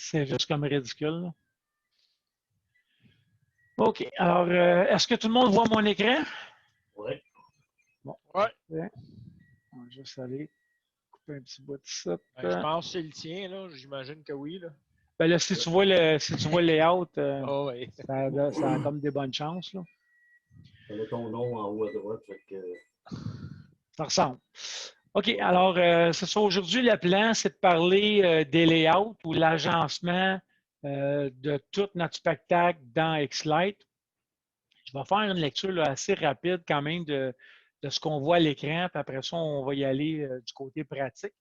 C'est juste comme ridicule. Là. OK. Alors, est-ce que tout le monde voit mon écran? Oui. Bon. Ouais. On va juste aller couper un petit bout de ça. Ben, je pense que c'est le tien, là. J'imagine que oui, là. Ben là, si tu vois le layout, Oh, oui. ça a comme des bonnes chances. Là. Ça a ton nom en haut à droite. Fait que... Ça ressemble. OK, alors, c'est ça. Aujourd'hui, le plan, c'est de parler des layouts ou l'agencement de tout notre spectacle dans Xlite. Je vais faire une lecture là, assez rapide quand même de ce qu'on voit à l'écran, puis après ça, on va y aller du côté pratique.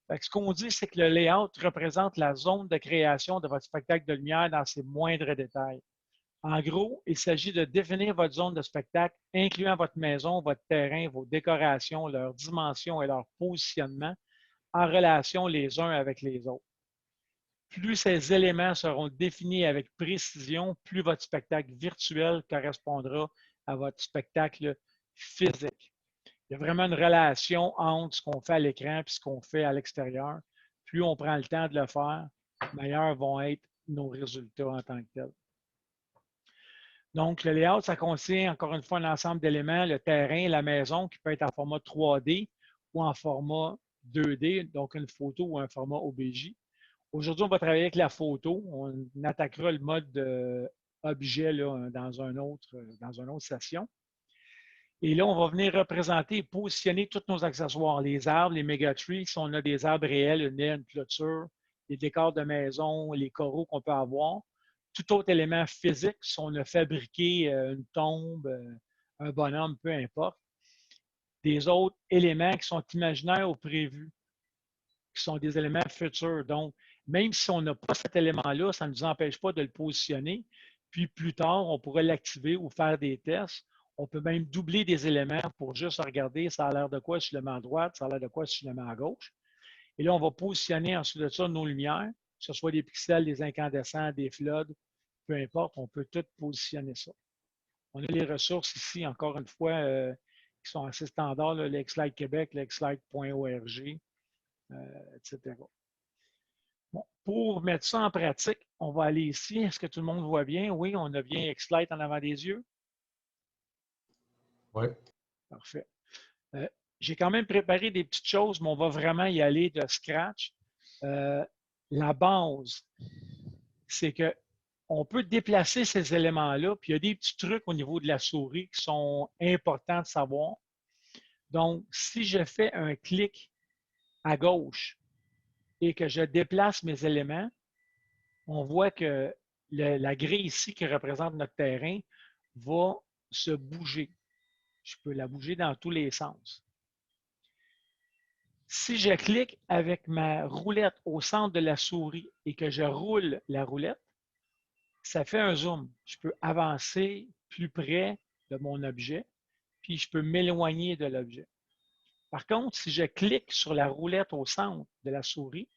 Fait que ce qu'on dit, c'est que le layout représente la zone de création de votre spectacle de lumière dans ses moindres détails. En gros, il s'agit de définir votre zone de spectacle, incluant votre maison, votre terrain, vos décorations, leurs dimensions et leur positionnement en relation les uns avec les autres. Plus ces éléments seront définis avec précision, plus votre spectacle virtuel correspondra à votre spectacle physique. Il y a vraiment une relation entre ce qu'on fait à l'écran et ce qu'on fait à l'extérieur. Plus on prend le temps de le faire, meilleurs vont être nos résultats en tant que tels. Donc, le layout, ça contient encore une fois un ensemble d'éléments, le terrain, la maison qui peut être en format 3D ou en format 2D, donc une photo ou un format OBJ. Aujourd'hui, on va travailler avec la photo. On attaquera le mode objet là, dans une autre session. Et là, on va venir représenter et positionner tous nos accessoires, les arbres, les megatrees, si on a des arbres réels, une haie, une clôture, les décors de maison, les coraux qu'on peut avoir. Tout autre élément physique, si on a fabriqué une tombe, un bonhomme, peu importe. Des autres éléments qui sont imaginaires ou prévus, qui sont des éléments futurs. Donc, même si on n'a pas cet élément-là, ça ne nous empêche pas de le positionner. Puis plus tard, on pourrait l'activer ou faire des tests. On peut même doubler des éléments pour juste regarder ça a l'air de quoi si je le mets à droite, ça a l'air de quoi si je le mets à gauche. Et là, on va positionner ensuite de ça nos lumières, que ce soit des pixels, des incandescents, des floods, peu importe, on peut tout positionner ça. On a les ressources ici, encore une fois, qui sont assez standards, le Xlite Québec, le Xlite.org, etc. Bon, pour mettre ça en pratique, on va aller ici. Est-ce que tout le monde voit bien? Oui, on a bien Xlite en avant des yeux. Oui. Parfait. J'ai quand même préparé des petites choses, mais on va vraiment y aller de scratch. La base, c'est qu'on peut déplacer ces éléments-là, puis il y a des petits trucs au niveau de la souris qui sont importants de savoir. Donc, si je fais un clic à gauche et que je déplace mes éléments, on voit que la grille ici qui représente notre terrain va se bouger. Je peux la bouger dans tous les sens. Si je clique avec ma roulette au centre de la souris et que je roule la roulette, ça fait un zoom. Je peux avancer plus près de mon objet, puis je peux m'éloigner de l'objet. Par contre, si je clique sur la roulette au centre de la souris,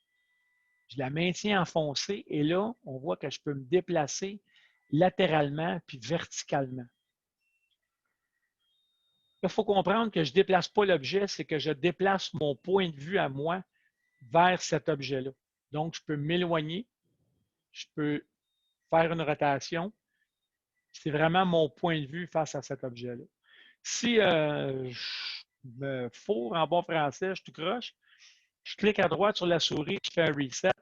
je la maintiens enfoncée et là, on voit que je peux me déplacer latéralement puis verticalement. Il faut comprendre que je ne déplace pas l'objet, c'est que je déplace mon point de vue à moi vers cet objet-là. Donc, je peux m'éloigner, je peux faire une rotation. C'est vraiment mon point de vue face à cet objet-là. Si je me fourre en bon français, je tout croche, je clique à droite sur la souris, je fais un reset,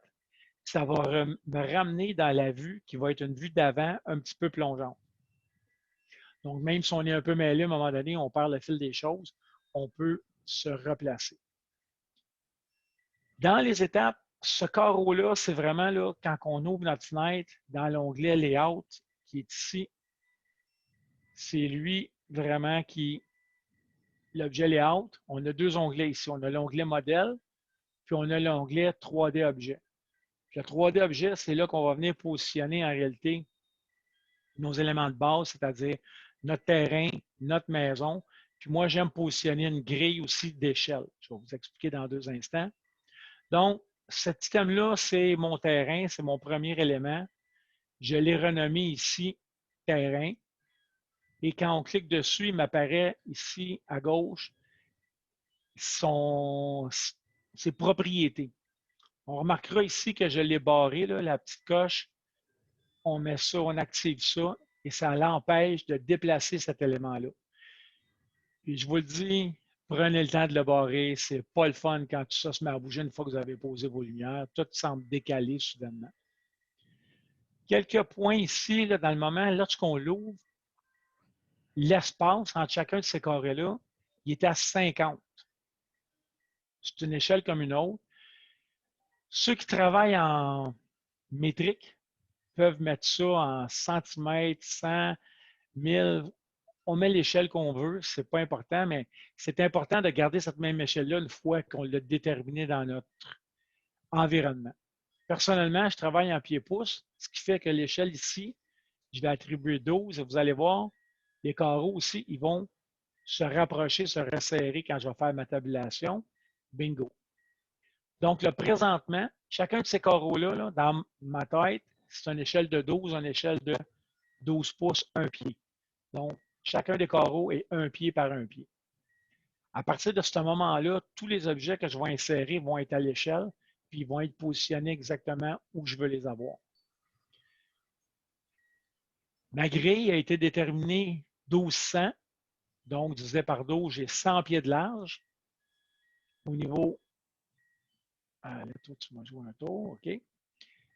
ça va me ramener dans la vue qui va être une vue d'avant un petit peu plongeante. Donc, même si on est un peu mêlé, à un moment donné, on perd le fil des choses, on peut se replacer. Dans les étapes, ce carreau-là, c'est vraiment là, quand on ouvre notre fenêtre dans l'onglet Layout qui est ici, c'est lui vraiment qui, l'objet Layout, on a deux onglets ici. On a l'onglet Modèle, puis on a l'onglet 3D Objet. Puis le 3D Objet, c'est là qu'on va venir positionner en réalité nos éléments de base, c'est-à-dire notre terrain, notre maison. Puis moi, j'aime positionner une grille aussi d'échelle. Je vais vous expliquer dans 2 instants. Donc, cet item-là, c'est mon terrain, c'est mon premier élément. Je l'ai renommé ici terrain. Et quand on clique dessus, il m'apparaît ici à gauche ses propriétés. On remarquera ici que je l'ai barré, là, la petite coche. On met ça, on active ça et ça l'empêche de déplacer cet élément-là. Puis je vous le dis, prenez le temps de le barrer. C'est pas le fun quand tout ça se met à bouger une fois que vous avez posé vos lumières. Tout semble décalé soudainement. Quelques points ici, là, dans le moment, lorsqu'on l'ouvre, l'espace entre chacun de ces carrés-là, il est à 50. C'est une échelle comme une autre. Ceux qui travaillent en métrique peuvent mettre ça en centimètres, 100, 1000. On met l'échelle qu'on veut, ce n'est pas important, mais c'est important de garder cette même échelle-là une fois qu'on l'a déterminée dans notre environnement. Personnellement, je travaille en pied-pouce, ce qui fait que l'échelle ici, je vais attribuer 12 et vous allez voir, les carreaux aussi, ils vont se rapprocher, se resserrer quand je vais faire ma tabulation. Bingo. Donc, là, présentement, chacun de ces carreaux-là, là, dans ma tête, c'est une échelle de 12, une échelle de 12 pouces, un pied. Donc, chacun des carreaux est un pied par un pied. À partir de ce moment-là, tous les objets que je vais insérer vont être à l'échelle, puis ils vont être positionnés exactement où je veux les avoir. Ma grille a été déterminée 1200, donc divisé par 12, j'ai 100 pieds de large. Au niveau, là, toi, tu m'as joué un tour, OK.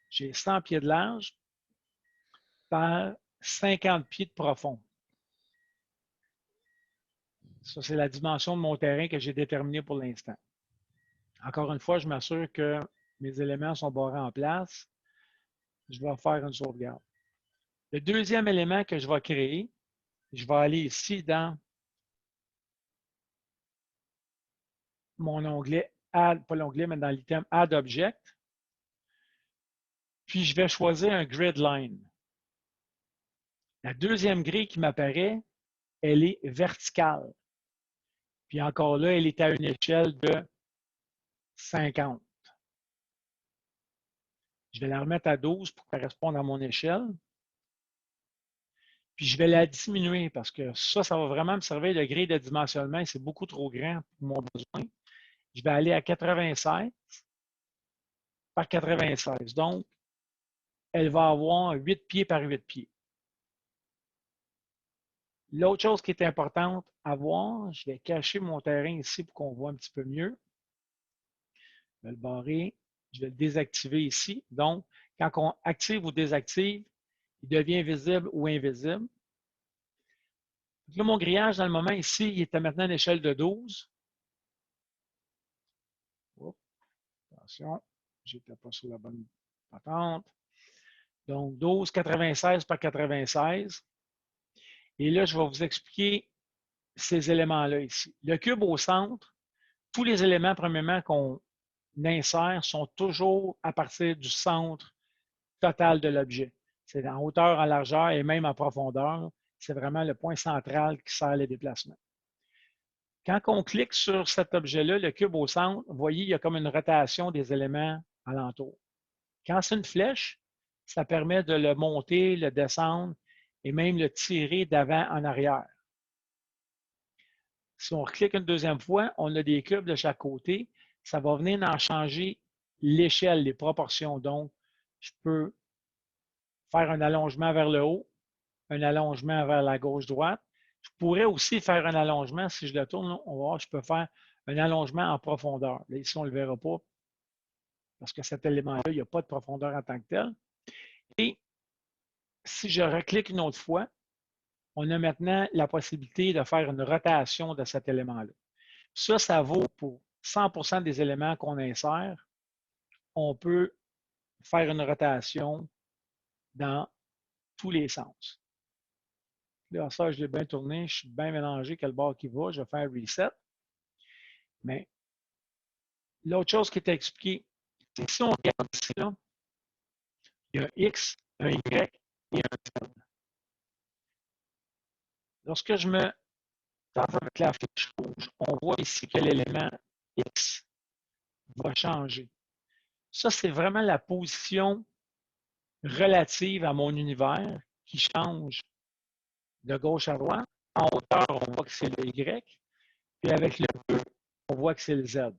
J'ai 100 pieds de large par 50 pieds de profond. Ça, c'est la dimension de mon terrain que j'ai déterminée pour l'instant. Encore une fois, je m'assure que mes éléments sont barrés en place. Je vais faire une sauvegarde. Le deuxième élément que je vais créer, je vais aller ici dans mon onglet Add, pas l'onglet, mais dans l'item Add Object. Puis je vais choisir un grid line. La deuxième grille qui m'apparaît, elle est verticale. Puis encore là, elle est à une échelle de 50. Je vais la remettre à 12 pour correspondre à mon échelle. Puis je vais la diminuer parce que ça va vraiment me servir de grille de dimensionnement et c'est beaucoup trop grand pour mon besoin. Je vais aller à 96 par 96. Donc, elle va avoir 8 pieds par 8 pieds. L'autre chose qui est importante à voir, je vais cacher mon terrain ici pour qu'on voit un petit peu mieux. Je vais le barrer. Je vais le désactiver ici. Donc, quand on active ou désactive, il devient visible ou invisible. Là, mon grillage, dans le moment ici, il est à maintenant à une échelle de 12. Oups, attention, je n'étais pas sur la bonne patente. Donc, 12, 96 par 96. Et là, je vais vous expliquer ces éléments-là ici. Le cube au centre, tous les éléments, premièrement, qu'on insère sont toujours à partir du centre total de l'objet. C'est en hauteur, en largeur et même en profondeur. C'est vraiment le point central qui sert les déplacements. Quand on clique sur cet objet-là, le cube au centre, vous voyez, il y a comme une rotation des éléments alentour. Quand c'est une flèche, ça permet de le monter, le descendre et même le tirer d'avant en arrière. Si on clique une deuxième fois, on a des cubes de chaque côté. Ça va venir en changer l'échelle, les proportions. Donc, je peux faire un allongement vers le haut, un allongement vers la gauche-droite. Je pourrais aussi faire un allongement, si je le tourne, on va voir, je peux faire un allongement en profondeur. Là, ici, on ne le verra pas parce que cet élément-là, il n'y a pas de profondeur en tant que tel. Et si je reclique une autre fois, on a maintenant la possibilité de faire une rotation de cet élément-là. Ça vaut pour 100% des éléments qu'on insère. On peut faire une rotation dans tous les sens. Là, ça, je l'ai bien tourné, je suis bien mélangé, quel bord qui va, je vais faire reset. Mais l'autre chose qui est expliquée, c'est que si on regarde ici, là, il y a un X, un Y et un Z. Lorsque je me tape avec la flèche rouge, on voit ici que l'élément X va changer. Ça, c'est vraiment la position relative à mon univers qui change de gauche à droite. En hauteur, on voit que c'est le Y. Puis avec le bleu, on voit que c'est le Z.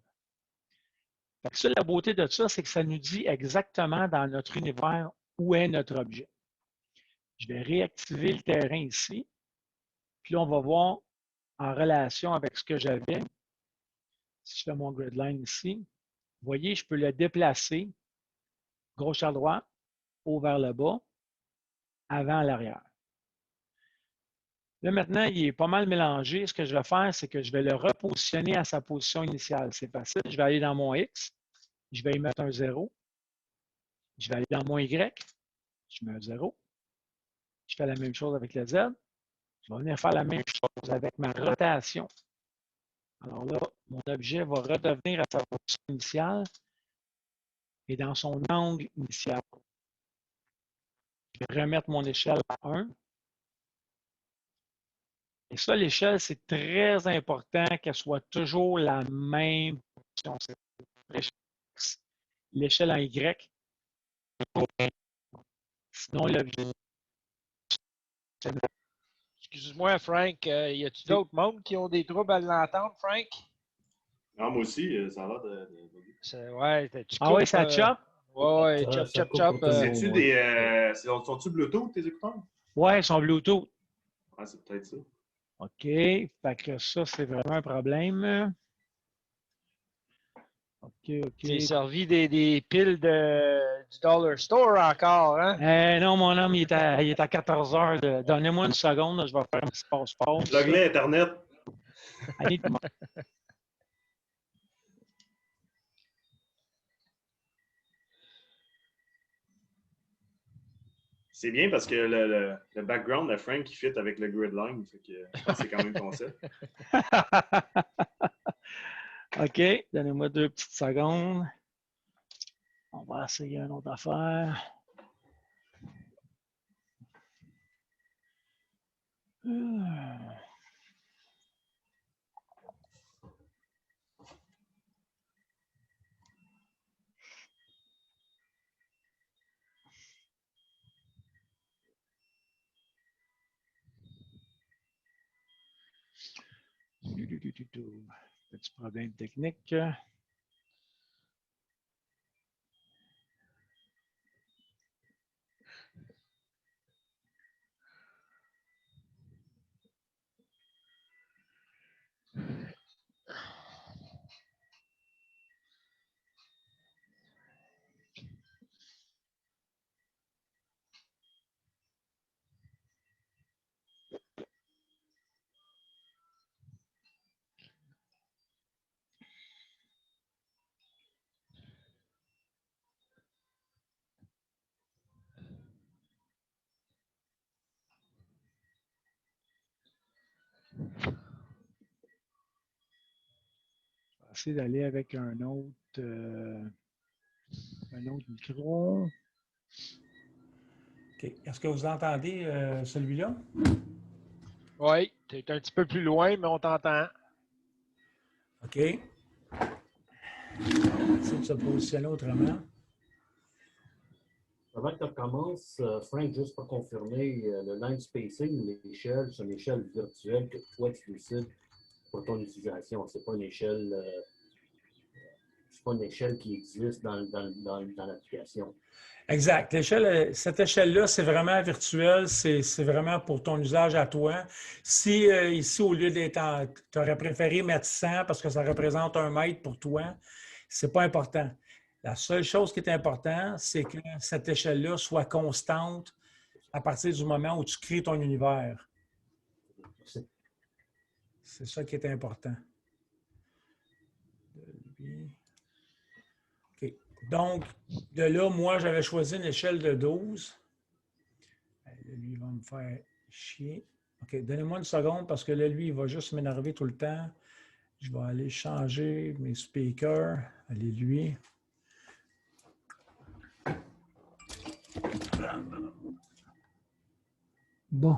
Fait que ça, la beauté de ça, c'est que ça nous dit exactement dans notre univers où est notre objet. Je vais réactiver le terrain ici. Puis là, on va voir en relation avec ce que j'avais. Si je fais mon grid line ici, vous voyez, je peux le déplacer gauche à droite, haut vers le bas, avant à l'arrière. Là, maintenant, il est pas mal mélangé. Ce que je vais faire, c'est que je vais le repositionner à sa position initiale. C'est facile. Je vais aller dans mon X. Je vais y mettre un 0. Je vais aller dans mon Y. Je mets un 0. Je fais la même chose avec le Z. Je vais venir faire la même chose avec ma rotation. Alors là, mon objet va redevenir à sa position initiale et dans son angle initial. Je vais remettre mon échelle à 1. Et ça, l'échelle, c'est très important qu'elle soit toujours la même position. L'échelle en Y. Sinon, l'objet. Excuse-moi, Frank, y a-tu d'autres mondes qui ont des troubles à l'entendre, Frank? Non, moi aussi, ça a l'air Ouais, tu Ah oui, coupes. ça chope? Ouais, Ça- chop, ça chop, coupe chop. pour tout le monde. C'est-tu ouais. des. Sont-tu Bluetooth, tes écouteurs? Oui, ils sont Bluetooth. Ah, c'est peut-être ça. OK. Fait que ça, c'est vraiment un problème. OK, T'es OK. servi des piles du Dollar Store encore, hein? Non, mon homme, il est à 14 heures. Donnez-moi une seconde, là, je vais faire un petit passe-passe. Plug-les Internet. Allez, C'est bien parce que le background de Frank, il fit avec le grid line. Fait que, je pense que c'est quand même concept. OK, donnez-moi 2 petites secondes. On va essayer une autre affaire. Petit problème technique. Je vais essayer d'aller avec un autre micro. OK. Est-ce que vous entendez celui-là? Oui, t'es un petit peu plus loin, mais on t'entend. OK. On va essayer de se positionner autrement. Avant que tu recommences, Frank, juste pour confirmer, le line spacing, l'échelle, c'est une échelle virtuelle que toi tu décides pour ton utilisation. C'est pas une échelle, c'est pas une échelle qui existe dans l'application. Exact. Cette échelle-là, c'est vraiment virtuel, c'est vraiment pour ton usage à toi. Si ici, au lieu d'être tu aurais préféré mettre 100 parce que ça représente 1 mètre pour toi, c'est pas important. La seule chose qui est importante, c'est que cette échelle-là soit constante à partir du moment où tu crées ton univers. C'est ça qui est important. OK. Donc, de là, moi, j'avais choisi une échelle de 12. Lui, il va me faire chier. OK, donnez-moi une seconde parce que là, lui, il va juste m'énerver tout le temps. Je vais aller changer mes speakers. Allez, lui. Bon.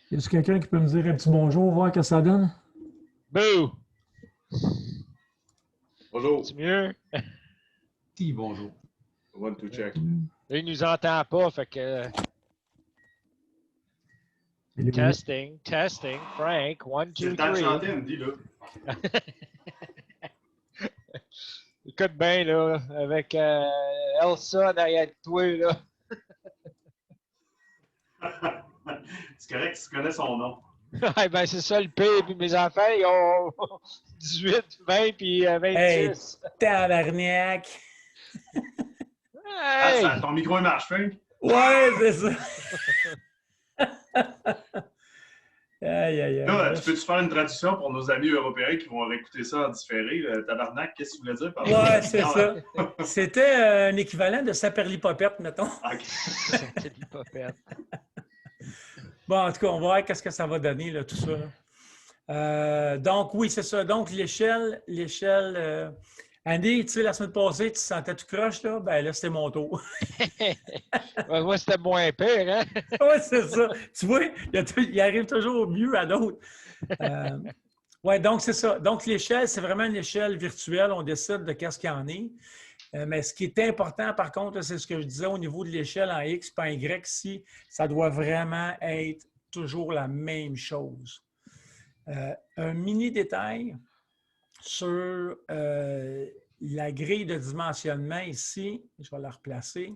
Y a-t-il quelqu'un qui peut me dire un petit bonjour, voir ce que ça donne? Bouh! Bonjour. C'est mieux? Si, bonjour. One to check. Là, il nous entend pas, fait que. Testing, Frank, 1, C'est 2, le temps de 3. chanter, Andy, là. Écoute bien, là, avec Elsa derrière toi, là. C'est correct, tu connais son nom. Eh ben, c'est ça le pire. Puis mes enfants, ils ont 18, 20 puis Hey, 26. tabarnak! Ah, Hey! ton micro il marche, Frank? Ouais, c'est ça! Aïe, aïe, Là, aïe. tu peux-tu faire une traduction pour nos amis européens qui vont réécouter ça en différé? Tabarnak, qu'est-ce que tu voulais dire par là? Ouais, c'est Non, ça. C'était un équivalent de saperlipopette, mettons. OK. C'est des popettes. Bon, en tout cas, on va voir qu'est-ce que ça va donner, là, tout ça. Là. Donc, oui, c'est ça. Donc, l'échelle, Andy, tu sais, la semaine passée, tu te sentais tout croche, là? Ben là, c'était mon tour. Ouais, moi, c'était moins pire, hein? Oui, c'est ça. Tu vois, il arrive toujours mieux à d'autres. Oui, donc c'est ça. Donc, l'échelle, c'est vraiment une échelle virtuelle. On décide de qu'est-ce qu'il y en est. Mais ce qui est important, par contre, c'est ce que je disais au niveau de l'échelle en X pas en Y, si ça doit vraiment être toujours la même chose. Un mini détail sur la grille de dimensionnement ici, je vais la replacer.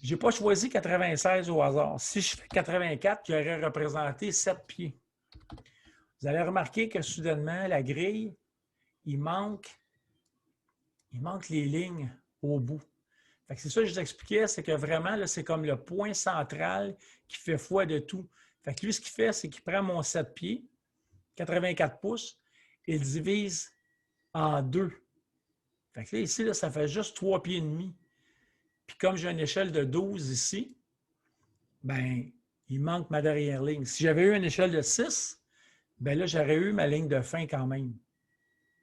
Je n'ai pas choisi 96 au hasard. Si je fais 84, qui aurait représenté 7 pieds. Vous allez remarquer que soudainement, la grille, il manque les lignes au bout. C'est ça que je vous expliquais, c'est que vraiment, c'est comme le point central qui fait foi de tout. Fait que lui, ce qu'il fait, c'est qu'il prend mon 7 pieds, 84 pouces, et il divise en 2. Fait que là, ici, là, ça fait juste 3 pieds et demi. Puis comme j'ai une échelle de 12 ici, ben il manque ma dernière ligne. Si j'avais eu une échelle de 6, ben là, j'aurais eu ma ligne de fin quand même.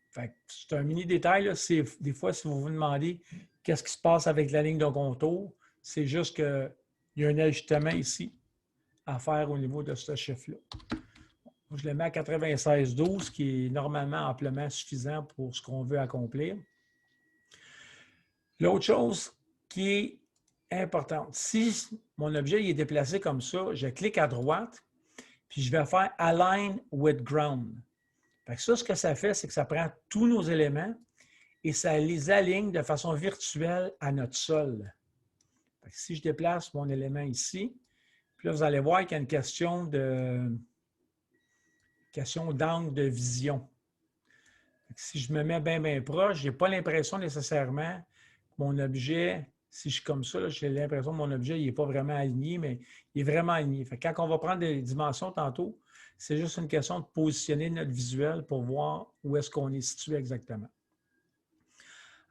Fait que c'est un mini détail. Là. Des fois, si vous vous demandez qu'est-ce qui se passe avec la ligne de contour, c'est juste qu'il y a un ajustement ici à faire au niveau de ce chiffre-là. Je le mets à 96,12, qui est normalement amplement suffisant pour ce qu'on veut accomplir. L'autre chose qui est importante, si mon objet est déplacé comme ça, je clique à droite, puis je vais faire Align with Ground. Fait que ça, ce que ça fait, c'est que ça prend tous nos éléments et ça les aligne de façon virtuelle à notre sol. Fait que si je déplace mon élément ici, puis là, vous allez voir qu'il y a une question d'angle de vision. Si je me mets bien, bien proche, je n'ai pas l'impression nécessairement que mon objet, si je suis comme ça, j'ai l'impression que mon objet n'est pas vraiment aligné, mais il est vraiment aligné. Fait que quand on va prendre des dimensions tantôt, c'est juste une question de positionner notre visuel pour voir où est-ce qu'on est situé exactement.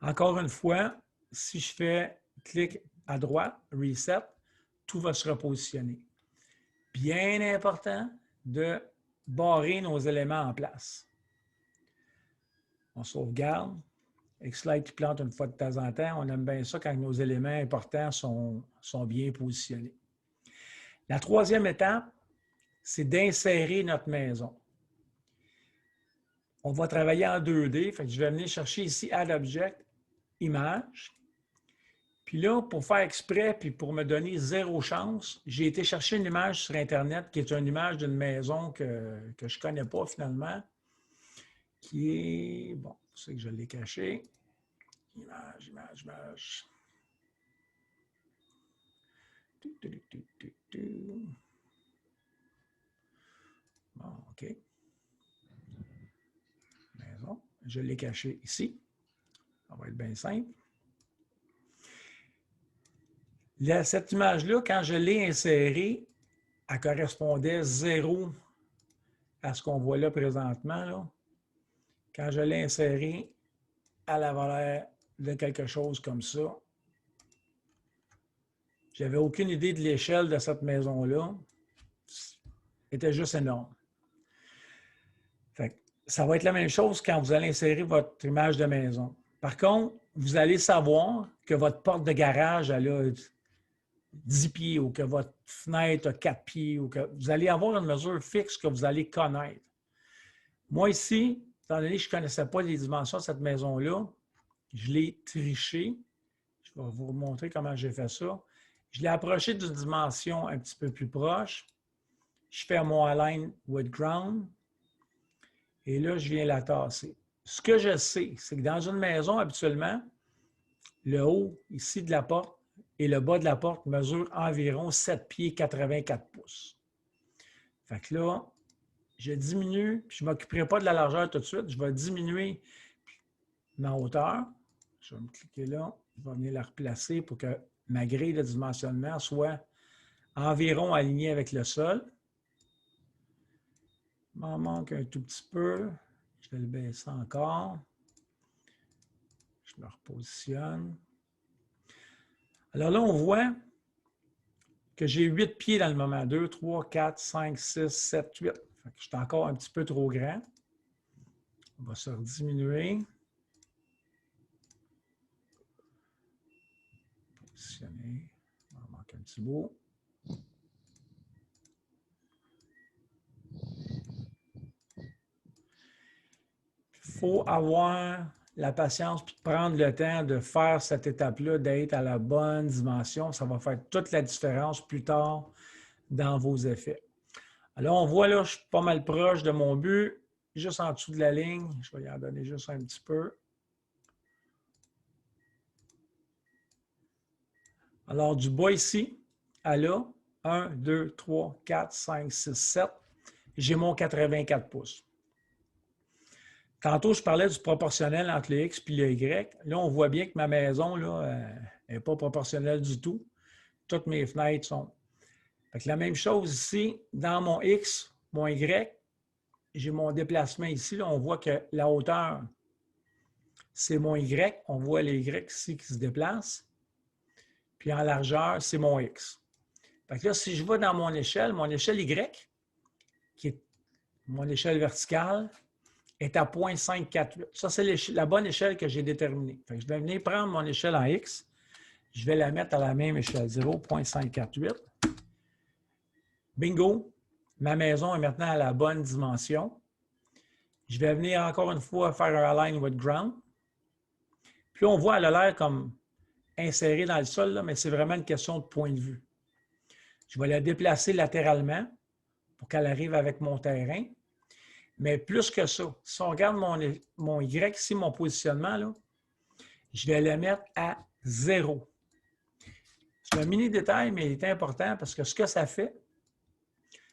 Encore une fois, si je fais clic à droite, Reset, tout va se repositionner. Bien important de barrer nos éléments en place. On sauvegarde. X-Slide qui plante une fois de temps en temps. On aime bien ça quand nos éléments importants sont bien positionnés. La troisième étape, c'est d'insérer notre maison. On va travailler en 2D. Fait que je vais venir chercher ici Add Object, Image. Puis là, pour faire exprès puis pour me donner 0 chance, j'ai été chercher une image sur Internet qui est une image d'une maison que je ne connais pas finalement, qui est, bon, c'est que je l'ai caché. Image. Bon, OK. Maison. Je l'ai caché ici. Ça va être bien simple. Là, cette image-là, quand je l'ai insérée, elle correspondait 0 à ce qu'on voit là présentement. Là. Quand je l'ai insérée, elle avait l'air de quelque chose comme ça. Je n'avais aucune idée de l'échelle de cette maison-là. Elle était juste énorme. Fait que ça va être la même chose quand vous allez insérer votre image de maison. Par contre, vous allez savoir que votre porte de garage elle a 10 pieds ou que votre fenêtre a 4 pieds. Ou que vous allez avoir une mesure fixe que vous allez connaître. Moi ici, étant donné que je ne connaissais pas les dimensions de cette maison-là, je l'ai triché. Je vais vous montrer comment j'ai fait ça. Je l'ai approché d'une dimension un petit peu plus proche. Je fais mon Align with Ground. Et là, je viens la tasser. ce que je sais, c'est que dans une maison, habituellement, le haut ici de la porte et le bas de la porte mesurent environ 7 pieds 84 pouces. Fait que là, je diminue, puis je ne m'occuperai pas de la largeur tout de suite. Je vais diminuer ma hauteur. Je vais me cliquer là. Je vais venir la replacer pour que ma grille de dimensionnement soit environ alignée avec le sol. Il m'en manque un tout petit peu. Je vais le baisser encore. Je me repositionne. Alors là, on voit que j'ai 8 pieds dans le moment. 2, 3, 4, 5, 6, 7, 8. Fait que je suis encore un petit peu trop grand. On va se rediminuer. Positionner. Il m'en manque un petit bout. Il faut avoir la patience puis prendre le temps de faire cette étape-là, d'être à la bonne dimension. Ça va faire toute la différence plus tard dans vos effets. Alors, on voit là, je suis pas mal proche de mon but, juste en dessous de la ligne. Je vais y en donner juste un petit peu. Alors, du bas ici à là, 1, 2, 3, 4, 5, 6, 7, j'ai mon 84 pouces. Tantôt, je parlais du proportionnel entre le X et le Y. Là, on voit bien que ma maison n'est pas proportionnelle du tout. Toutes mes fenêtres sont. Fait que la même chose ici, dans mon X, mon Y, j'ai mon déplacement ici. Là, on voit que la hauteur, c'est mon Y. On voit les Y ici qui se déplacent. Puis en largeur, c'est mon X. Fait que là, si je vais dans mon échelle Y, qui est mon échelle verticale, est à 0,548. Ça, c'est la bonne échelle que j'ai déterminée. Fait que je vais venir prendre mon échelle en X. Je vais la mettre à la même échelle, 0,548. Bingo! Ma maison est maintenant à la bonne dimension. Je vais venir encore une fois faire un align with ground. Puis on voit, elle a l'air comme insérée dans le sol, là, mais c'est vraiment une question de point de vue. Je vais la déplacer latéralement pour qu'elle arrive avec mon terrain. Mais plus que ça, si on regarde mon Y ici, mon positionnement, là, je vais le mettre à 0. C'est un mini détail, mais il est important parce que ce que ça fait,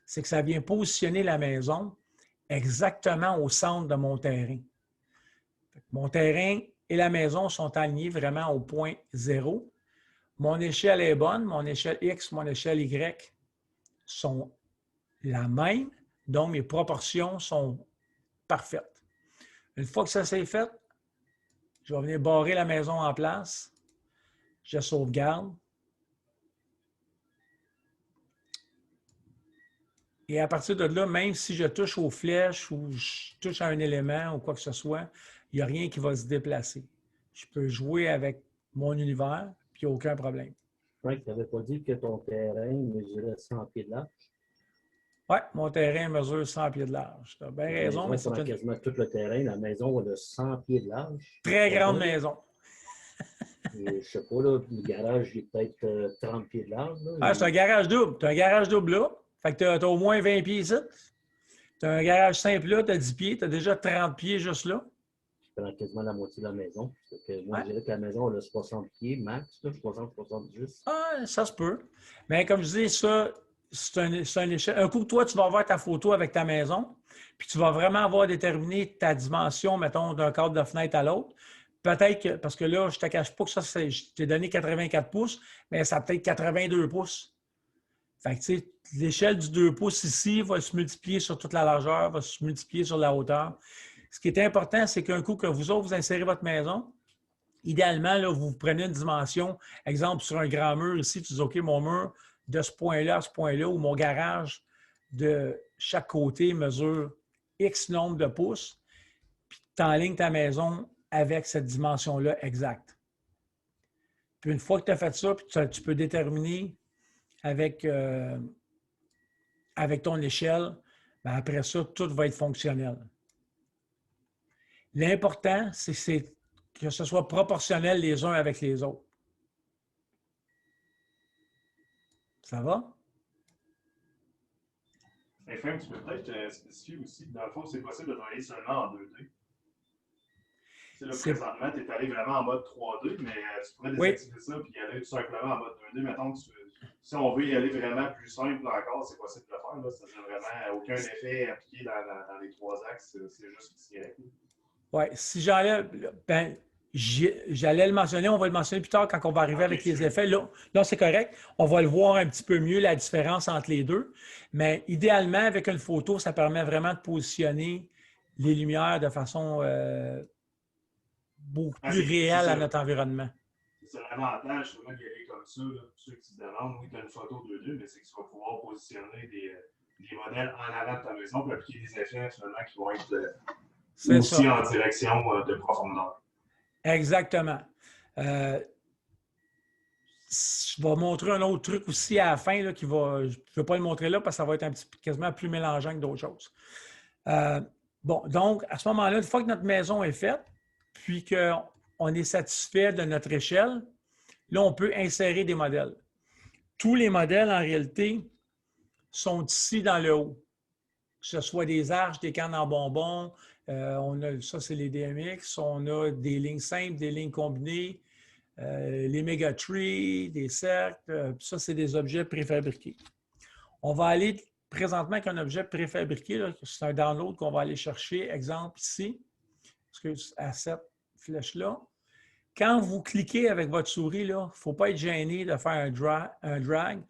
c'est que ça vient positionner la maison exactement au centre de mon terrain. Mon terrain et la maison sont alignés vraiment au point 0. Mon échelle est bonne, mon échelle X, mon échelle Y sont la même, donc mes proportions sont parfaites. Une fois que ça s'est fait, je vais venir barrer la maison en place. Je sauvegarde. Et à partir de là, même si je touche aux flèches ou je touche à un élément ou quoi que ce soit, il n'y a rien qui va se déplacer. Je peux jouer avec mon univers, puis il n'y a aucun problème. Frank, tu n'avais pas dit que ton terrain mesurait 100 pieds de large? Oui, mon terrain mesure 100 pieds de large. Tu as bien raison, mais c'est une quasiment tout le terrain. La maison a 100 pieds de large. très grande maison. Et, je ne sais pas, là, le garage il est peut-être 30 pieds de large. Là. Ah, c'est un garage double. Tu as un garage double là. Fait que tu as au moins 20 pieds ici. Tu as un garage simple là, tu as 10 pieds. Tu as déjà 30 pieds juste là. Je prends quasiment la moitié de la maison. Moi, je dirais que la maison a 60 pieds max, 60-70. Ah, ça se peut. Mais comme je dis, ça, c'est un échelle. Un coup, toi, tu vas avoir ta photo avec ta maison, puis tu vas vraiment avoir déterminé ta dimension, mettons, d'un cadre de fenêtre à l'autre. Peut-être que, parce que là, je ne te cache pas que ça, je t'ai donné 84 pouces, mais ça a peut-être 82 pouces. Fait que, tu sais, l'échelle du 2 pouces ici va se multiplier sur toute la largeur, va se multiplier sur la hauteur. Ce qui est important, c'est qu'un coup que vous autres, vous insérez votre maison, idéalement, là, vous prenez une dimension, exemple, sur un grand mur ici, tu dis, OK, mon mur de ce point-là à ce point-là, ou mon garage de chaque côté mesure X nombre de pouces, puis tu enlignes ta maison avec cette dimension-là exacte. Puis une fois que tu as fait ça, puis tu peux déterminer avec ton échelle, bien après ça, tout va être fonctionnel. L'important, c'est que ce soit proportionnel les uns avec les autres. Ça va? Frank, tu peux peut-être spécifier aussi, dans le fond, c'est possible de travailler seulement en 2D. Là, présentement, tu es allé vraiment en mode 3D, mais tu pourrais désactiver ça et y aller tout simplement en mode 2D. Mettons que si on veut y aller vraiment plus simple encore, c'est possible de le faire. Là. Ça n'a vraiment aucun effet appliqué dans les 3 axes. C'est juste direct. Oui, si j'enlève, ben, j'allais le mentionner, on va le mentionner plus tard quand on va arriver avec les effets. Là c'est correct. On va le voir un petit peu mieux, la différence entre les deux. Mais idéalement, avec une photo, ça permet vraiment de positionner les lumières de façon beaucoup plus réelle à notre environnement. C'est l'avantage vraiment d'y aller comme ça. Là, pour ceux qui se demandent, oui, tu as une photo 2-2, mais c'est que tu vas pouvoir positionner des modèles en avant de ta maison pour appliquer des effets finalement qui vont être aussi en direction de profondeur. Exactement. Je vais montrer un autre truc aussi à la fin là, je ne vais pas le montrer là parce que ça va être quasiment plus mélangeant que d'autres choses. Bon, donc, à ce moment-là, une fois que notre maison est faite, puis qu'on est satisfait de notre échelle, là, on peut insérer des modèles. Tous les modèles, en réalité, sont ici dans le haut. Que ce soit des arches, des cannes en bonbons, ça, c'est les DMX, on a des lignes simples, des lignes combinées, les Megatrees, des cercles, ça, c'est des objets préfabriqués. On va aller présentement avec un objet préfabriqué, c'est un download qu'on va aller chercher, exemple ici, à cette flèche-là. Quand vous cliquez avec votre souris, il ne faut pas être gêné de faire un drag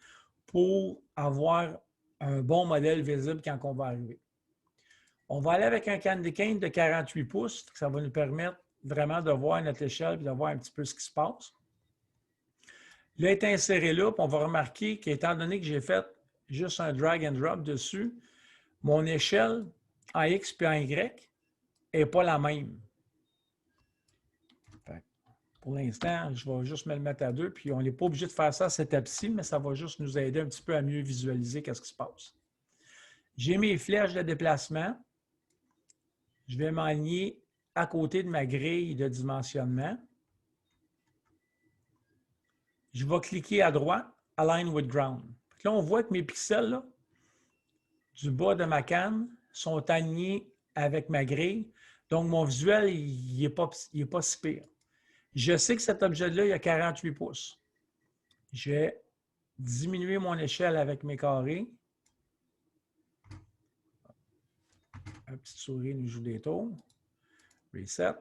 pour avoir un bon modèle visible quand on va arriver. On va aller avec un candy cane de 48 pouces, ça va nous permettre vraiment de voir notre échelle et de voir un petit peu ce qui se passe. Là, il est inséré là, puis on va remarquer qu'étant donné que j'ai fait juste un drag and drop dessus, mon échelle en X et en Y n'est pas la même. Pour l'instant, je vais juste me le mettre à 2, puis on n'est pas obligé de faire ça à cette étape-ci, mais ça va juste nous aider un petit peu à mieux visualiser ce qui se passe. J'ai mes flèches de déplacement. Je vais m'aligner à côté de ma grille de dimensionnement. Je vais cliquer à droite, Align with Ground. Là, on voit que mes pixels là, du bas de ma canne sont alignés avec ma grille. Donc, mon visuel, il n'est pas si pire. Je sais que cet objet-là, il a 48 pouces. Je vais diminuer mon échelle avec mes carrés. La petite souris nous joue des tours. Reset.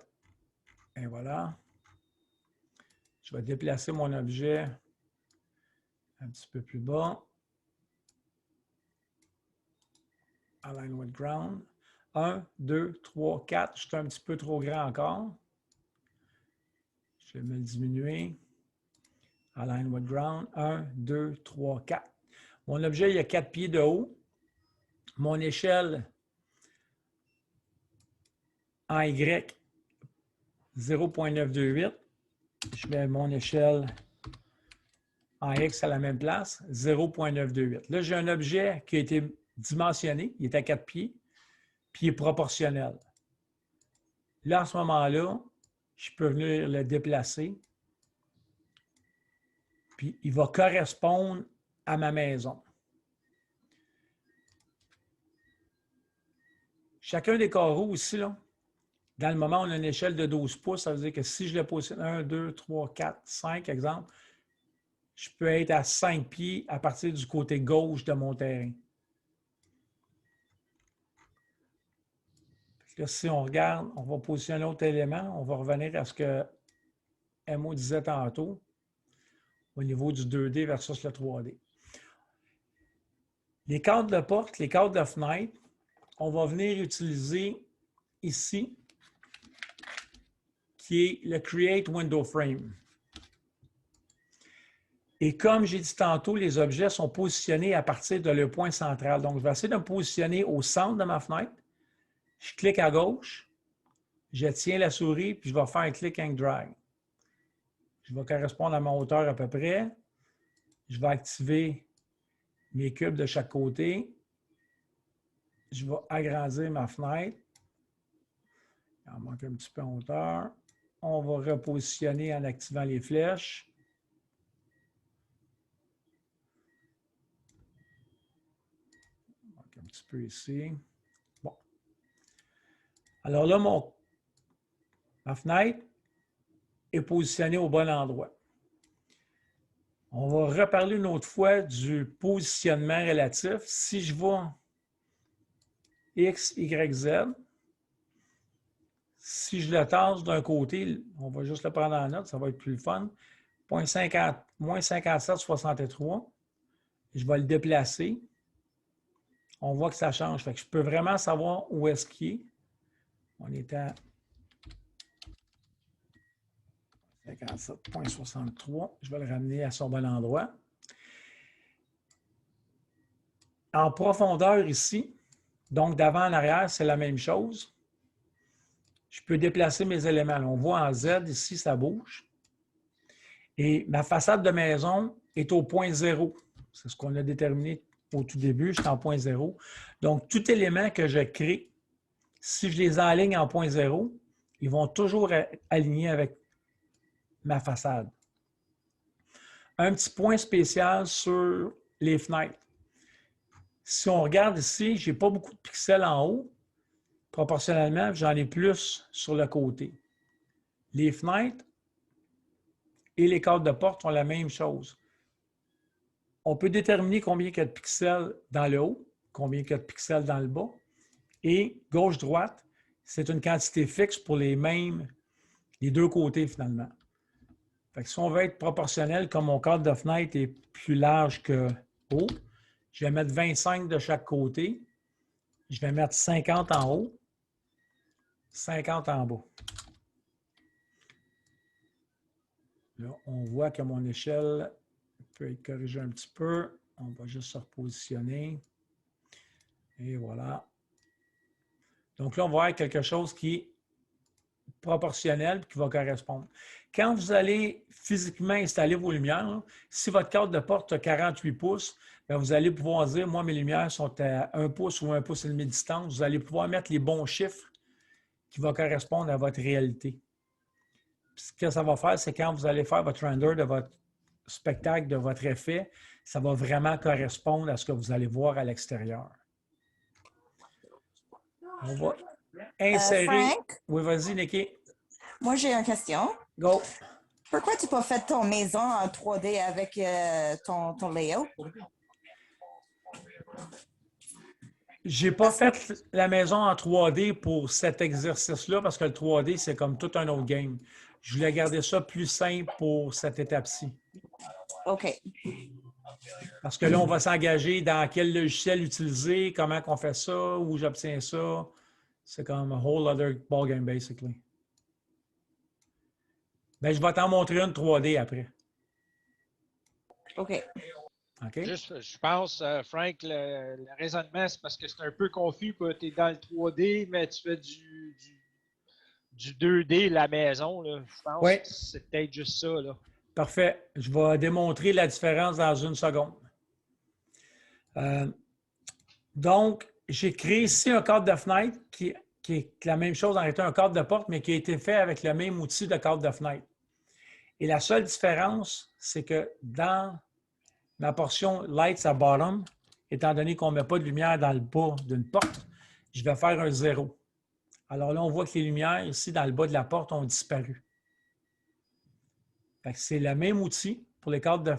Et voilà. Je vais déplacer mon objet un petit peu plus bas. Align with ground. 1, 2, 3, 4. Je suis un petit peu trop grand encore. Je vais me le diminuer. Align with ground. 1, 2, 3, 4. Mon objet, il a 4 pieds de haut. Mon échelle en Y, 0.928. Je mets mon échelle en X à la même place, 0.928. Là, j'ai un objet qui a été dimensionné, il est à 4 pieds, puis il est proportionnel. Là, à ce moment-là, je peux venir le déplacer, puis il va correspondre à ma maison. Chacun des carreaux ici, là, dans le moment où on a une échelle de 12 pouces, ça veut dire que si je le positionne 1, 2, 3, 4, 5, exemple, je peux être à 5 pieds à partir du côté gauche de mon terrain. Là, si on regarde, on va positionner un autre élément. On va revenir à ce que Mo disait tantôt au niveau du 2D versus le 3D. Les cadres de porte, les cadres de fenêtre, on va venir utiliser ici, qui est le Create Window Frame. Et comme j'ai dit tantôt, les objets sont positionnés à partir de leur point central. Donc, je vais essayer de me positionner au centre de ma fenêtre. Je clique à gauche, je tiens la souris, puis je vais faire un click and drag. Je vais correspondre à ma hauteur à peu près. Je vais activer mes cubes de chaque côté. Je vais agrandir ma fenêtre. Il en manque un petit peu en hauteur. On va repositionner en activant les flèches. Il manque un petit peu ici. Bon. Alors là, Ma fenêtre est positionnée au bon endroit. On va reparler une autre fois du positionnement relatif. Si je vais X, Y, Z, si je le tasse d'un côté, on va juste le prendre en note, ça va être plus le fun. Moins 57,63. Je vais le déplacer. On voit que ça change. Fait que je peux vraiment savoir où est-ce qu'il est. On est à 57,63. Je vais le ramener à son bon endroit. En profondeur ici, donc d'avant en arrière, c'est la même chose. Je peux déplacer mes éléments. On voit en Z, ici, ça bouge. Et ma façade de maison est au point 0. C'est ce qu'on a déterminé au tout début. Je suis en point 0. Donc, tout élément que je crée, si je les enligne en point 0, ils vont toujours être alignés avec ma façade. Un petit point spécial sur les fenêtres. Si on regarde ici, je n'ai pas beaucoup de pixels en haut. Proportionnellement, j'en ai plus sur le côté. Les fenêtres et les cadres de porte ont la même chose. On peut déterminer combien il y a de pixels dans le haut, combien il y a de pixels dans le bas. Et gauche-droite, c'est une quantité fixe pour les deux côtés finalement. Fait que si on veut être proportionnel, comme mon cadre de fenêtre est plus large que haut, je vais mettre 25 de chaque côté. Je vais mettre 50 en haut, 50 en bas. Là, on voit que mon échelle peut être corrigée un petit peu. On va juste se repositionner. Et voilà. Donc là, on va avoir quelque chose qui est proportionnel et qui va correspondre. Quand vous allez physiquement installer vos lumières, là, si votre cadre de porte a 48 pouces, bien, vous allez pouvoir dire, moi, mes lumières sont à 1 pouce ou 1 pouce et demi de distance. Vous allez pouvoir mettre les bons chiffres qui vont correspondre à votre réalité. Puis ce que ça va faire, c'est quand vous allez faire votre render de votre spectacle, de votre effet, ça va vraiment correspondre à ce que vous allez voir à l'extérieur. On va insérer... Frank? Oui, vas-y, Nikki. Moi, j'ai une question. Go. Pourquoi tu n'as pas fait ton maison en 3D avec ton layout? J'ai pas fait la maison en 3D pour cet exercice-là parce que le 3D, c'est comme tout un autre game. Je voulais garder ça plus simple pour cette étape-ci. OK. Parce que là, on va s'engager dans quel logiciel utiliser, comment on fait ça, où j'obtiens ça. C'est comme a whole other ballgame, basically. Ben, je vais t'en montrer une 3D après. OK. OK? Juste, je pense, Frank, le raisonnement, c'est parce que c'est un peu confus. Tu es dans le 3D, mais tu fais du 2D, la maison. Là. Je pense Oui. que c'est peut-être juste ça. Là. Parfait. Je vais démontrer la différence dans une seconde. Donc, j'ai créé ici un cadre de fenêtre qui est la même chose en réalité, un cadre de porte, mais qui a été fait avec le même outil de cadre de fenêtre. Et la seule différence, c'est que dans ma portion Lights à bottom, étant donné qu'on ne met pas de lumière dans le bas d'une porte, je vais faire un 0. Alors là, on voit que les lumières ici dans le bas de la porte ont disparu. C'est le même outil pour les cadres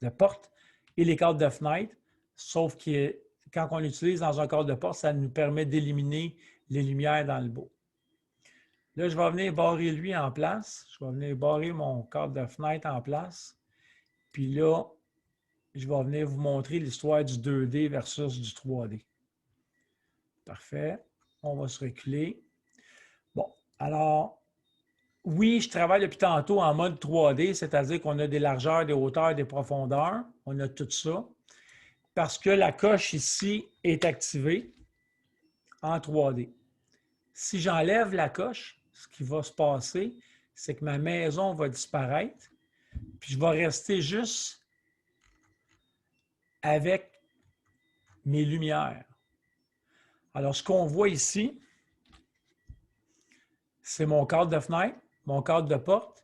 de porte et les cadres de fenêtre, sauf que quand on l'utilise dans un cadre de porte, ça nous permet d'éliminer les lumières dans le bas. Là, je vais venir barrer lui en place. Je vais venir barrer mon cadre de fenêtre en place. Puis là, je vais venir vous montrer l'histoire du 2D versus du 3D. Parfait. On va se reculer. Bon, alors, oui, je travaille depuis tantôt en mode 3D, c'est-à-dire qu'on a des largeurs, des hauteurs, des profondeurs. On a tout ça. Parce que la coche ici est activée en 3D. Si j'enlève la coche, ce qui va se passer, c'est que ma maison va disparaître, puis je vais rester juste avec mes lumières. Alors, ce qu'on voit ici, c'est mon cadre de fenêtre, mon cadre de porte,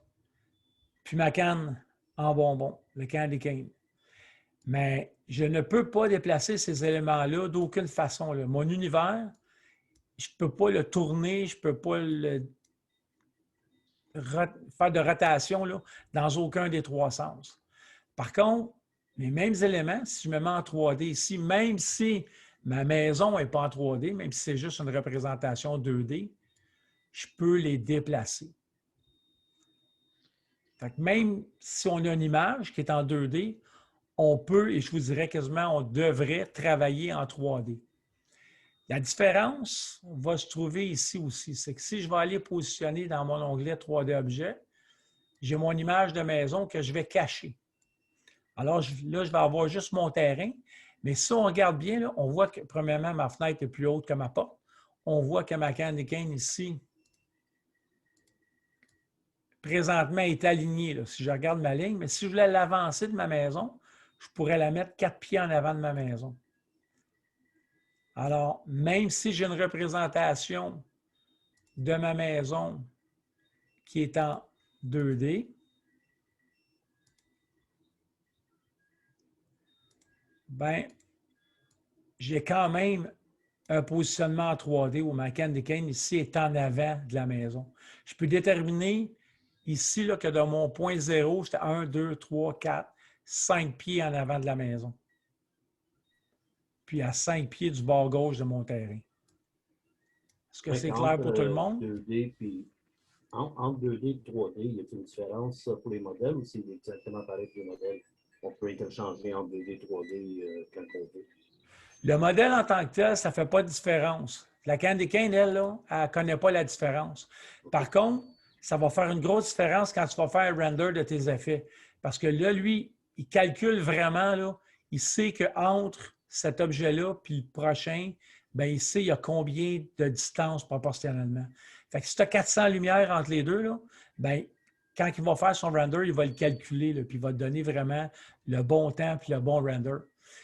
puis ma canne en bonbon, le candy cane. Mais je ne peux pas déplacer ces éléments-là d'aucune façon. Là. Mon univers, je ne peux pas le tourner, je ne peux pas le faire de rotation là, dans aucun des trois sens. Par contre, les mêmes éléments, si je me mets en 3D ici, même si ma maison n'est pas en 3D, même si c'est juste une représentation 2D, je peux les déplacer. Fait que même si on a une image qui est en 2D, on peut, et je vous dirais quasiment, on devrait travailler en 3D. La différence va se trouver ici aussi. C'est que si je vais aller positionner dans mon onglet 3D Objets, j'ai mon image de maison que je vais cacher. Alors là, je vais avoir juste mon terrain, mais si on regarde bien, là, on voit que, premièrement, ma fenêtre est plus haute que ma porte. On voit que ma candy cane ici, présentement, est alignée, là, si je regarde ma ligne. Mais si je voulais l'avancer de ma maison, je pourrais la mettre 4 pieds en avant de ma maison. Alors, même si j'ai une représentation de ma maison qui est en 2D, bien, j'ai quand même un positionnement en 3D où ma candy cane ici est en avant de la maison. Je peux déterminer ici là, que de mon point 0, j'étais 1, 2, 3, 4, 5 pieds en avant de la maison. Puis à 5 pieds du bord gauche de mon terrain. Est-ce que c'est clair pour tout le monde? 2D puis, entre 2D et 3D, y a-t-il une différence pour les modèles ou c'est exactement pareil que les modèles? On peut interchanger entre 2D et 3D quand on veut. Le modèle en tant que tel, ça ne fait pas de différence. La candy cane, elle ne connaît pas la différence. Par contre, ça va faire une grosse différence quand tu vas faire un render de tes effets. Parce que là, lui, il calcule vraiment, là, il sait qu'entre cet objet-là et le prochain, bien, il sait il y a combien de distance proportionnellement. Fait que si tu as 400 lumières entre les deux, là, bien, quand il va faire son render, il va le calculer, là, puis il va te donner vraiment le bon temps et le bon render.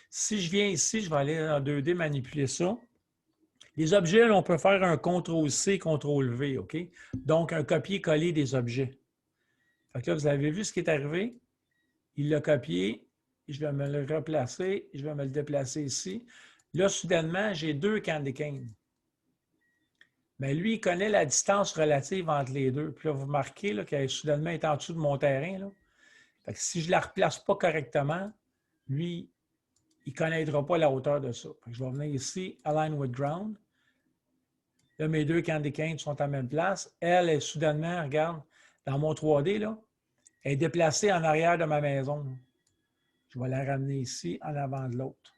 Si je viens ici, je vais aller en 2D manipuler ça. Les objets, là, on peut faire un CTRL-C, CTRL-V, OK? Donc, un copier-coller des objets. Fait que là, vous avez vu ce qui est arrivé? Il l'a copié. Je vais me le replacer. Je vais me le déplacer ici. Là, soudainement, j'ai deux candy canes. Mais lui, il connaît la distance relative entre les deux. Puis là, vous remarquez qu'elle soudainement est en dessous de mon terrain. Là. Fait que si je ne la replace pas correctement, lui, il ne connaîtra pas la hauteur de ça. Fait que je vais venir ici, Align with Ground. Là, mes deux candy canes sont à la même place. Elle est soudainement, regarde, dans mon 3D, là, elle est déplacée en arrière de ma maison. Je vais la ramener ici, en avant de l'autre.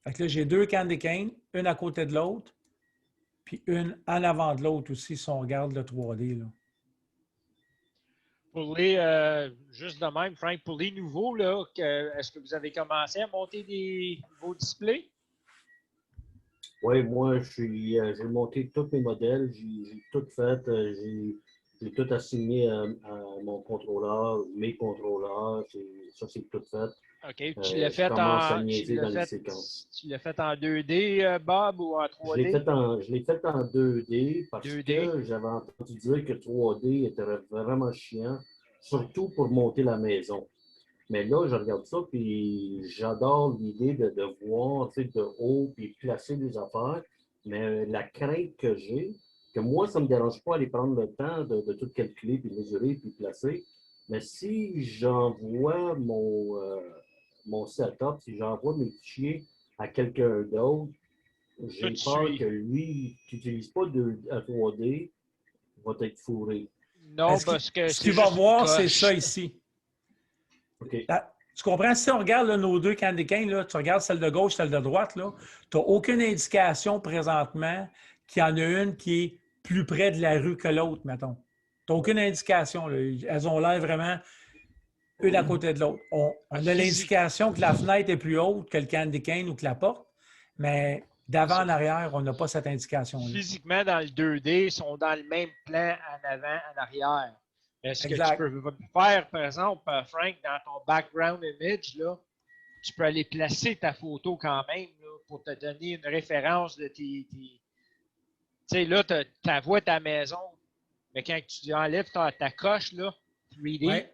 Fait que là, j'ai deux candy canes, une à côté de l'autre, puis une en avant de l'autre aussi, si on regarde le 3D. Là. Pour les, juste de même, Frank, pour les nouveaux, là, est-ce que vous avez commencé à monter vos displays? Oui, moi, j'ai monté tous mes modèles, j'ai tout fait, j'ai tout assigné à mon contrôleur, mes contrôleurs, ça c'est tout fait. OK, tu l'as fait en 2D, Bob, ou en 3D? Je l'ai fait en 2D parce que j'avais entendu dire que 3D était vraiment chiant, surtout pour monter la maison. Mais là, je regarde ça, puis j'adore l'idée de voir de haut, puis placer des affaires. Mais la crainte que j'ai, que moi, ça ne me dérange pas aller prendre le temps de tout calculer, puis mesurer, puis placer. Mais si j'envoie mon setup, si j'envoie mes fichiers à quelqu'un d'autre, j'ai peur que lui, qui n'utilise pas de 3D, va être fourré. Non, parce que ce qu'il va voir, c'est ça ici. Okay. Là, tu comprends? Si on regarde là, nos deux candy canes, là, tu regardes celle de gauche, celle de droite, tu n'as aucune indication présentement qu'il y en a une qui est plus près de la rue que l'autre, mettons. Tu n'as aucune indication. Là. Elles ont l'air vraiment une à côté de l'autre. On a l'indication que la fenêtre est plus haute que le candy cane ou que la porte, mais d'avant en arrière, on n'a pas cette indication-là. Physiquement, dans le 2D, ils sont dans le même plan en avant, en arrière. Ce que tu peux faire, par exemple, Frank, dans ton background image, là, tu peux aller placer ta photo quand même là, pour te donner une référence de tes... Tu sais, là, tu vois ta maison, mais quand tu enlèves ta coche, là, 3D,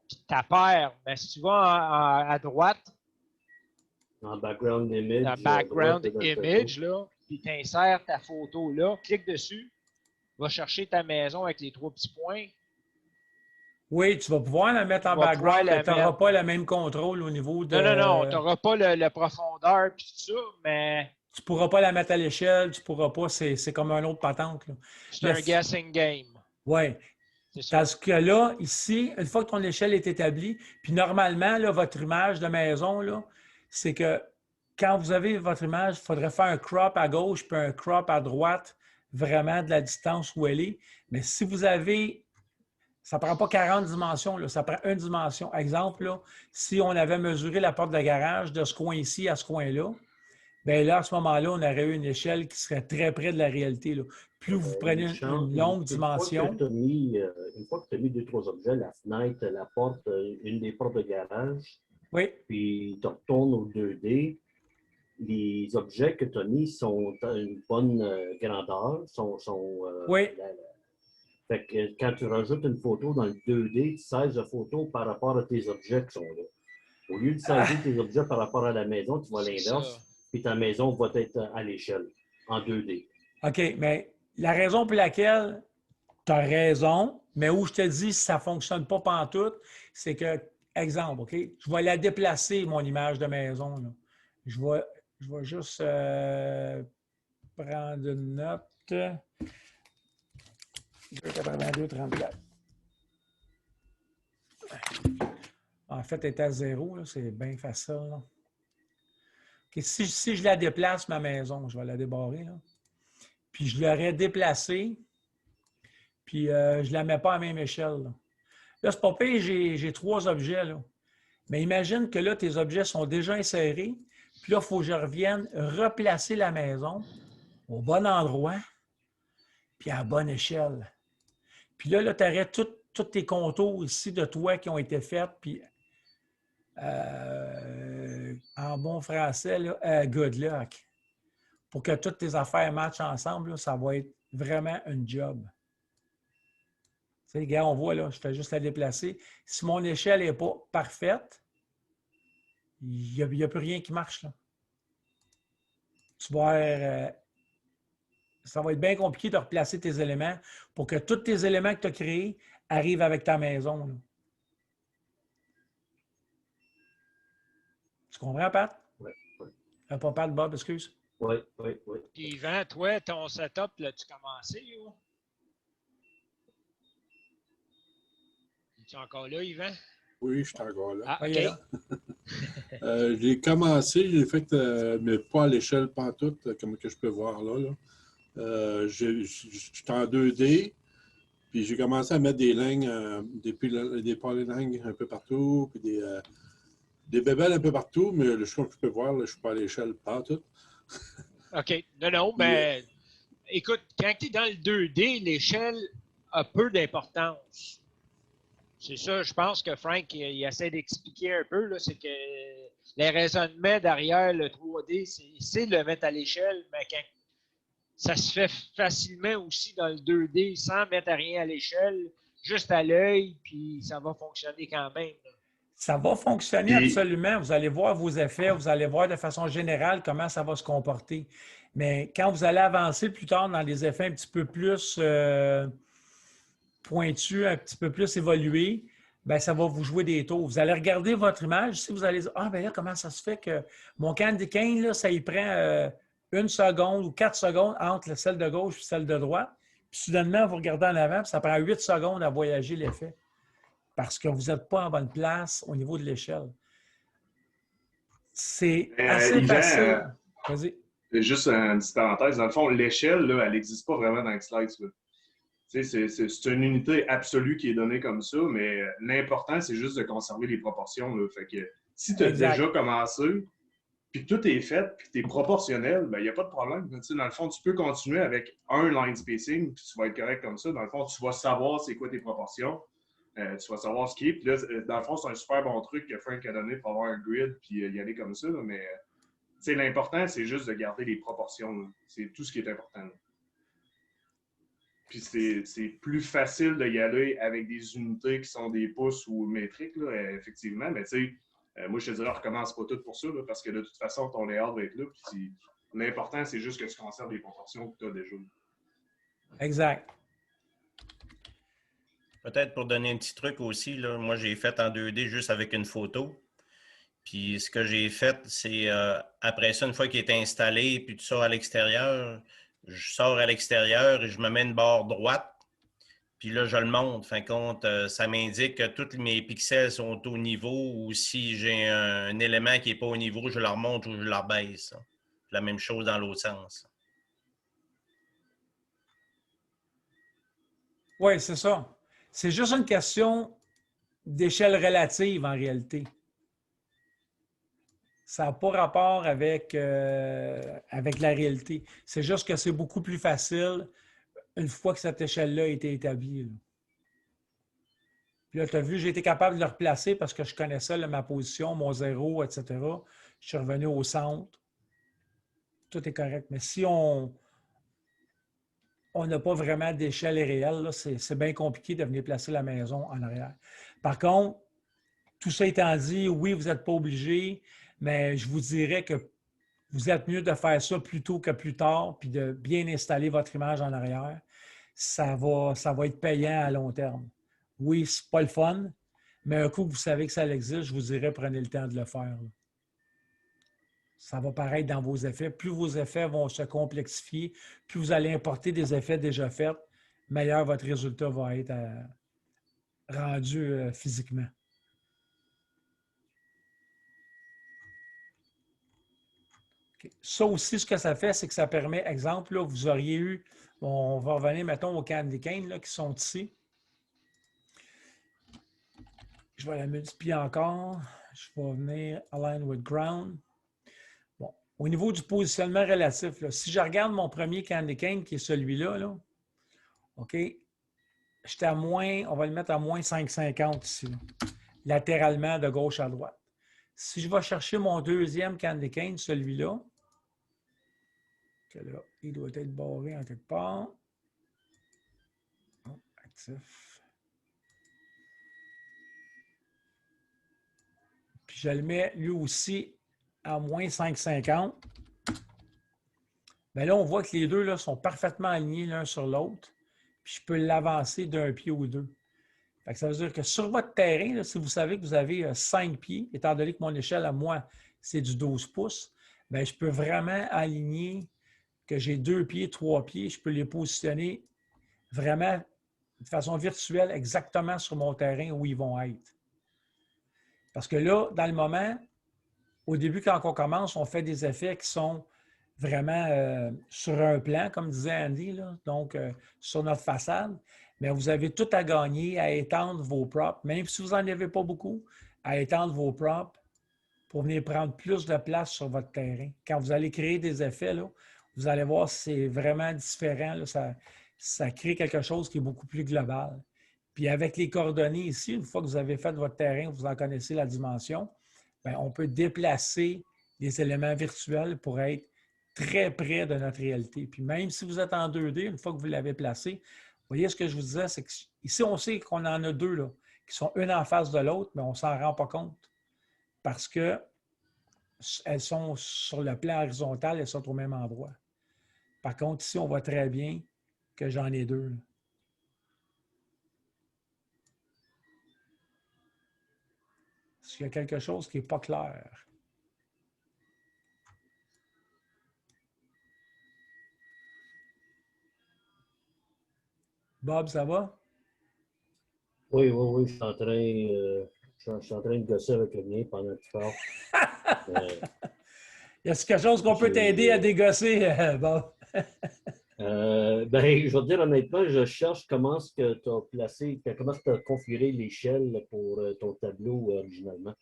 puis ta paire, ben, si tu vas à droite, en background image, dans background image, là, puis tu insères ta photo là, clique dessus. va chercher ta maison avec les 3 petits points. Oui, tu vas pouvoir la mettre en Tu vas pouvoir background, la mais tu n'auras mettre. pas le même contrôle au niveau de... Non, tu n'auras pas la profondeur et tout ça, mais Tu ne pourras pas la mettre à l'échelle, tu ne pourras pas, c'est comme un autre patente. c'est un guessing game. Oui. C'est ça. Parce que là, ici, une fois que ton échelle est établie, puis normalement, là, votre image de maison, là, c'est que quand vous avez votre image, il faudrait faire un crop à gauche puis un crop à droite, vraiment de la distance où elle est. Mais si vous avez, ça ne prend pas 40 dimensions, là, ça prend une dimension. Exemple, là, si on avait mesuré la porte de garage de ce coin-ci à ce coin-là, bien là, à ce moment-là, on aurait eu une échelle qui serait très près de la réalité. Là. Plus vous prenez une longue dimension. Une fois que tu as mis 2-3 objets, la fenêtre, la porte, une des portes de garage, Oui. puis tu retournes au 2D, les objets que tu as mis sont à une bonne grandeur, oui. Fait que quand tu rajoutes une photo dans le 2D, tu saises la photo par rapport à tes objets qui sont là. Au lieu de saisir tes objets par rapport à la maison, tu vas à l'inverse, puis ta maison va être à l'échelle, en 2D. OK, mais la raison pour laquelle tu as raison, mais où je te dis ça ne fonctionne pas pantoute, c'est que, exemple, OK, je vais la déplacer, mon image de maison. Là. Je vais juste prendre une note. 2,82, 34. En fait, elle est à 0, c'est bien facile. Là. Okay, si je la déplace, ma maison, je vais la débarrer. Là. Puis je l'aurais déplacée, puis je ne la mets pas à la même échelle. Là, c'est pas pire, j'ai 3 objets. Là. Mais imagine que là, tes objets sont déjà insérés, puis là, il faut que je revienne replacer la maison au bon endroit, puis à la bonne échelle. Puis là tu aurais tous tes contours ici de toi qui ont été faits, puis en bon français, là, good luck. Pour que toutes tes affaires matchent ensemble, là, ça va être vraiment un job. Tu sais, gars, on voit, là, je fais juste la déplacer. Si mon échelle n'est pas parfaite, il n'y a plus rien qui marche. Là. Tu vas ça va être bien compliqué de replacer tes éléments pour que tous tes éléments que tu as créés arrivent avec ta maison. Là. Tu comprends, Pat? Oui. Pas Pat, Bob, excuse. Oui. Puis Yvan, toi, ton setup, l'as-tu commencé? Ou? Es-tu encore là, Yvan? Oui, je suis encore là. Ah, OK. J'ai commencé, j'ai fait, mais pas à l'échelle pantoute, comme que je peux voir là. J'étais en 2D, puis j'ai commencé à mettre des lignes, des polylignes un peu partout, puis des bébelles un peu partout, mais comme je peux voir, là, je ne suis pas à l'échelle pantoute. OK. Non, mais écoute, quand tu es dans le 2D, l'échelle a peu d'importance. C'est ça, je pense que Frank il essaie d'expliquer un peu, c'est que les raisonnements derrière le 3D, c'est de le mettre à l'échelle, mais quand ça se fait facilement aussi dans le 2D sans mettre rien à l'échelle, juste à l'œil, puis ça va fonctionner quand même. Là. Ça va fonctionner absolument. Vous allez voir vos effets, vous allez voir de façon générale comment ça va se comporter. Mais quand vous allez avancer plus tard dans des effets un petit peu plus pointus, un petit peu plus évolués, bien, ça va vous jouer des tours. Vous allez regarder votre image, si vous allez dire « Ah, bien là, comment ça se fait que mon candy cane, là, ça y prend 1 seconde ou 4 secondes entre celle de gauche et celle de droite. Puis soudainement, vous regardez en avant, puis ça prend 8 secondes à voyager l'effet. Parce que vous n'êtes pas en bonne place au niveau de l'échelle. C'est assez facile. Vas-y. Juste une petite parenthèse. Dans le fond, l'échelle, là, elle n'existe pas vraiment dans X-Lights. C'est une unité absolue qui est donnée comme ça, mais l'important, c'est juste de conserver les proportions. Là. Fait que si tu as déjà commencé, puis tout est fait, puis tu es proportionnel, il n'y a pas de problème. Dans le fond, tu peux continuer avec un line spacing, puis tu vas être correct comme ça. Dans le fond, tu vas savoir c'est quoi tes proportions. Tu vas savoir ce qui est. Puis là, dans le fond, c'est un super bon truc que Frank a donné pour avoir un grid puis y aller comme ça. Là, mais l'important, c'est juste de garder les proportions. C'est tout ce qui est important. Là. Puis c'est plus facile de y aller avec des unités qui sont des pouces ou métriques, là, effectivement. Mais moi, je te dirais, recommence pas tout pour ça, là, parce que de toute façon, ton layout va être là. Puis l'important, c'est juste que tu conserves les proportions que tu as déjà. Exact. Peut-être pour donner un petit truc aussi, là, moi j'ai fait en 2D juste avec une photo. Puis ce que j'ai fait, c'est après ça, une fois qu'il est installé, puis tout ça à l'extérieur, je sors à l'extérieur et je me mets une barre droite. Puis là, je le monte. Fin compte, ça m'indique que tous mes pixels sont au niveau ou si j'ai un élément qui n'est pas au niveau, je le remonte ou je le rebaisse. La même chose dans l'autre sens. Oui, c'est ça. C'est juste une question d'échelle relative en réalité. Ça n'a pas rapport avec, avec la réalité. C'est juste que c'est beaucoup plus facile une fois que cette échelle-là a été établie. Là. Puis là, tu as vu, j'ai été capable de le replacer parce que je connaissais là, ma position, mon zéro, etc. Je suis revenu au centre. Tout est correct. Mais si on n'a pas vraiment d'échelle réelle, c'est bien compliqué de venir placer la maison en arrière. Par contre, tout ça étant dit, oui, vous n'êtes pas obligé, mais je vous dirais que vous êtes mieux de faire ça plus tôt que plus tard, puis de bien installer votre image en arrière. Ça va être payant à long terme. Oui, c'est pas le fun, mais un coup que vous savez que ça existe, je vous dirais, prenez le temps de le faire. Là. Ça va paraître dans vos effets. Plus vos effets vont se complexifier, plus vous allez importer des effets déjà faits, meilleur votre résultat va être rendu physiquement. Okay. Ça aussi, ce que ça fait, c'est que ça permet, exemple, là, vous auriez eu, on va revenir, mettons, aux candy canes là, qui sont ici. Je vais la multiplier encore. Je vais venir Align with Ground. Bon. Au niveau du positionnement relatif, là, si je regarde mon premier candy cane, qui est celui-là, là, OK, j'étais à moins, on va le mettre à moins 5,50 ici, là, latéralement de gauche à droite. Si je vais chercher mon deuxième candy cane, celui-là, que là, il doit être barré en quelque part. Oh, actif. Puis je le mets lui aussi à moins 5,50. Bien là, on voit que les deux là, sont parfaitement alignés l'un sur l'autre. Puis je peux l'avancer d'un pied ou deux. Fait que ça veut dire que sur votre terrain, là, si vous savez que vous avez 5 pieds, étant donné que mon échelle à moi, c'est du 12 pouces, bien, je peux vraiment aligner que j'ai 2 pieds, 3 pieds. Je peux les positionner vraiment de façon virtuelle exactement sur mon terrain où ils vont être. Parce que là, dans le moment, au début, quand on commence, on fait des effets qui sont vraiment sur un plan, comme disait Andy, là, donc sur notre façade. Mais vous avez tout à gagner à étendre vos props, même si vous n'en avez pas beaucoup, à étendre vos props pour venir prendre plus de place sur votre terrain. Quand vous allez créer des effets, là, vous allez voir c'est vraiment différent. Là, ça crée quelque chose qui est beaucoup plus global. Puis avec les coordonnées ici, une fois que vous avez fait votre terrain, vous en connaissez la dimension, bien, on peut déplacer des éléments virtuels pour être très près de notre réalité. Puis même si vous êtes en 2D, une fois que vous l'avez placé, vous voyez ce que je vous disais, c'est qu'ici, on sait qu'on en a deux, là, qui sont une en face de l'autre, mais on ne s'en rend pas compte parce qu'elles sont sur le plan horizontal, elles sont au même endroit. Par contre, ici, on voit très bien que j'en ai deux. Là. Est-ce qu'il y a quelque chose qui n'est pas clair? Bob, ça va? Oui, je suis en train de gosser avec le mien pendant que tu parles. Y a-t-il quelque chose qu'on peut t'aider à dégosser, Bob? Ben, je vais te dire honnêtement, je cherche comment est-ce que tu as placé, comment est-ce que tu as configuré l'échelle pour ton tableau originalement.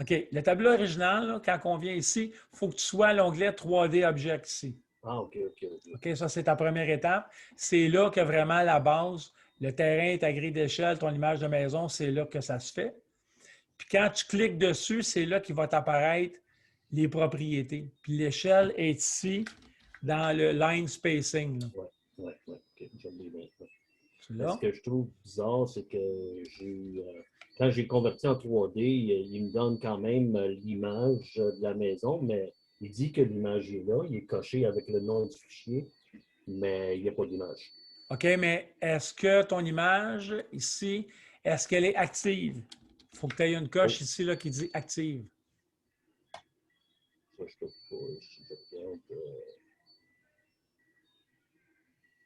OK. Le tableau original, là, quand on vient ici, il faut que tu sois à l'onglet 3D Object ici. Ah, OK. OK, ça, c'est ta première étape. C'est là que vraiment la base, le terrain, ta grille d'échelle, ton image de maison, c'est là que ça se fait. Puis quand tu cliques dessus, c'est là qu'il va t'apparaître les propriétés. Puis l'échelle est ici dans le line spacing. Oui, OK, je l'ai maintenant. Ce que je trouve bizarre, c'est que quand j'ai converti en 3D, il me donne quand même l'image de la maison, mais il dit que l'image est là, il est coché avec le nom du fichier, mais il n'y a pas d'image. OK, mais est-ce que ton image ici, est-ce qu'elle est active? Il faut que tu aies une coche ici là, qui dit active. Ça, je te push. Je regarde.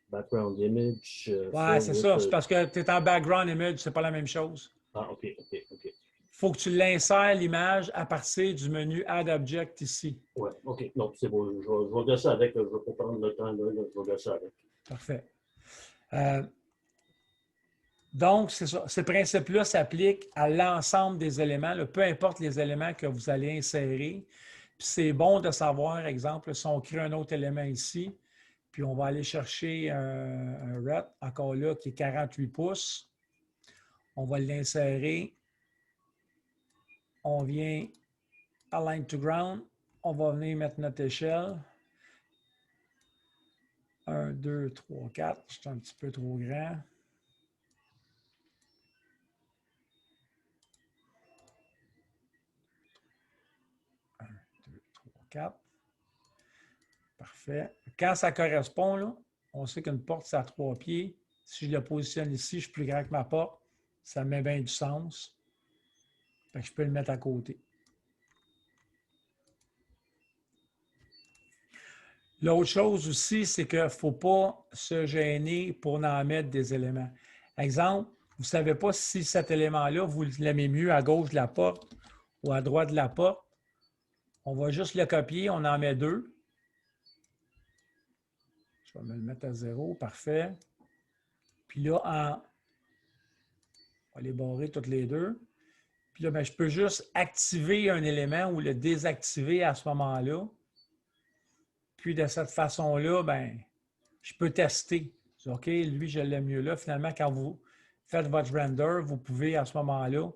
Background image. Ouais, c'est ça. C'est parce que tu es en background image, c'est pas la même chose. Ah, OK. Il faut que tu l'insères l'image à partir du menu Add Object ici. Oui, OK. Non, c'est bon. Je vais regarder ça avec. Je ne vais pas prendre le temps. Là, je vais regarder ça avec. Parfait. Donc, c'est ça. Ces principes-là s'appliquent à l'ensemble des éléments, là, peu importe les éléments que vous allez insérer. Puis c'est bon de savoir, exemple, si on crée un autre élément ici, puis on va aller chercher un RET, encore là, qui est 48 pouces. On va l'insérer. On vient Align to Ground. On va venir mettre notre échelle. 1, 2, 3, 4. C'est un petit peu trop grand. 1, 2, 3, 4. Parfait. Quand ça correspond, là, on sait qu'une porte, c'est à 3 pieds. Si je le positionne ici, je suis plus grand que ma porte. Ça met bien du sens. Fait que je peux le mettre à côté. L'autre chose aussi, c'est qu'il ne faut pas se gêner pour en mettre des éléments. Exemple, vous ne savez pas si cet élément-là, vous l'aimez mieux à gauche de la porte ou à droite de la porte. On va juste le copier, on en met 2. Je vais me le mettre à 0, parfait. Puis là, on va les barrer toutes les deux. Puis là, ben, je peux juste activer un élément ou le désactiver à ce moment-là. Puis de cette façon-là, ben, je peux tester. OK, lui, je l'aime mieux là. Finalement, quand vous faites votre render, vous pouvez à ce moment-là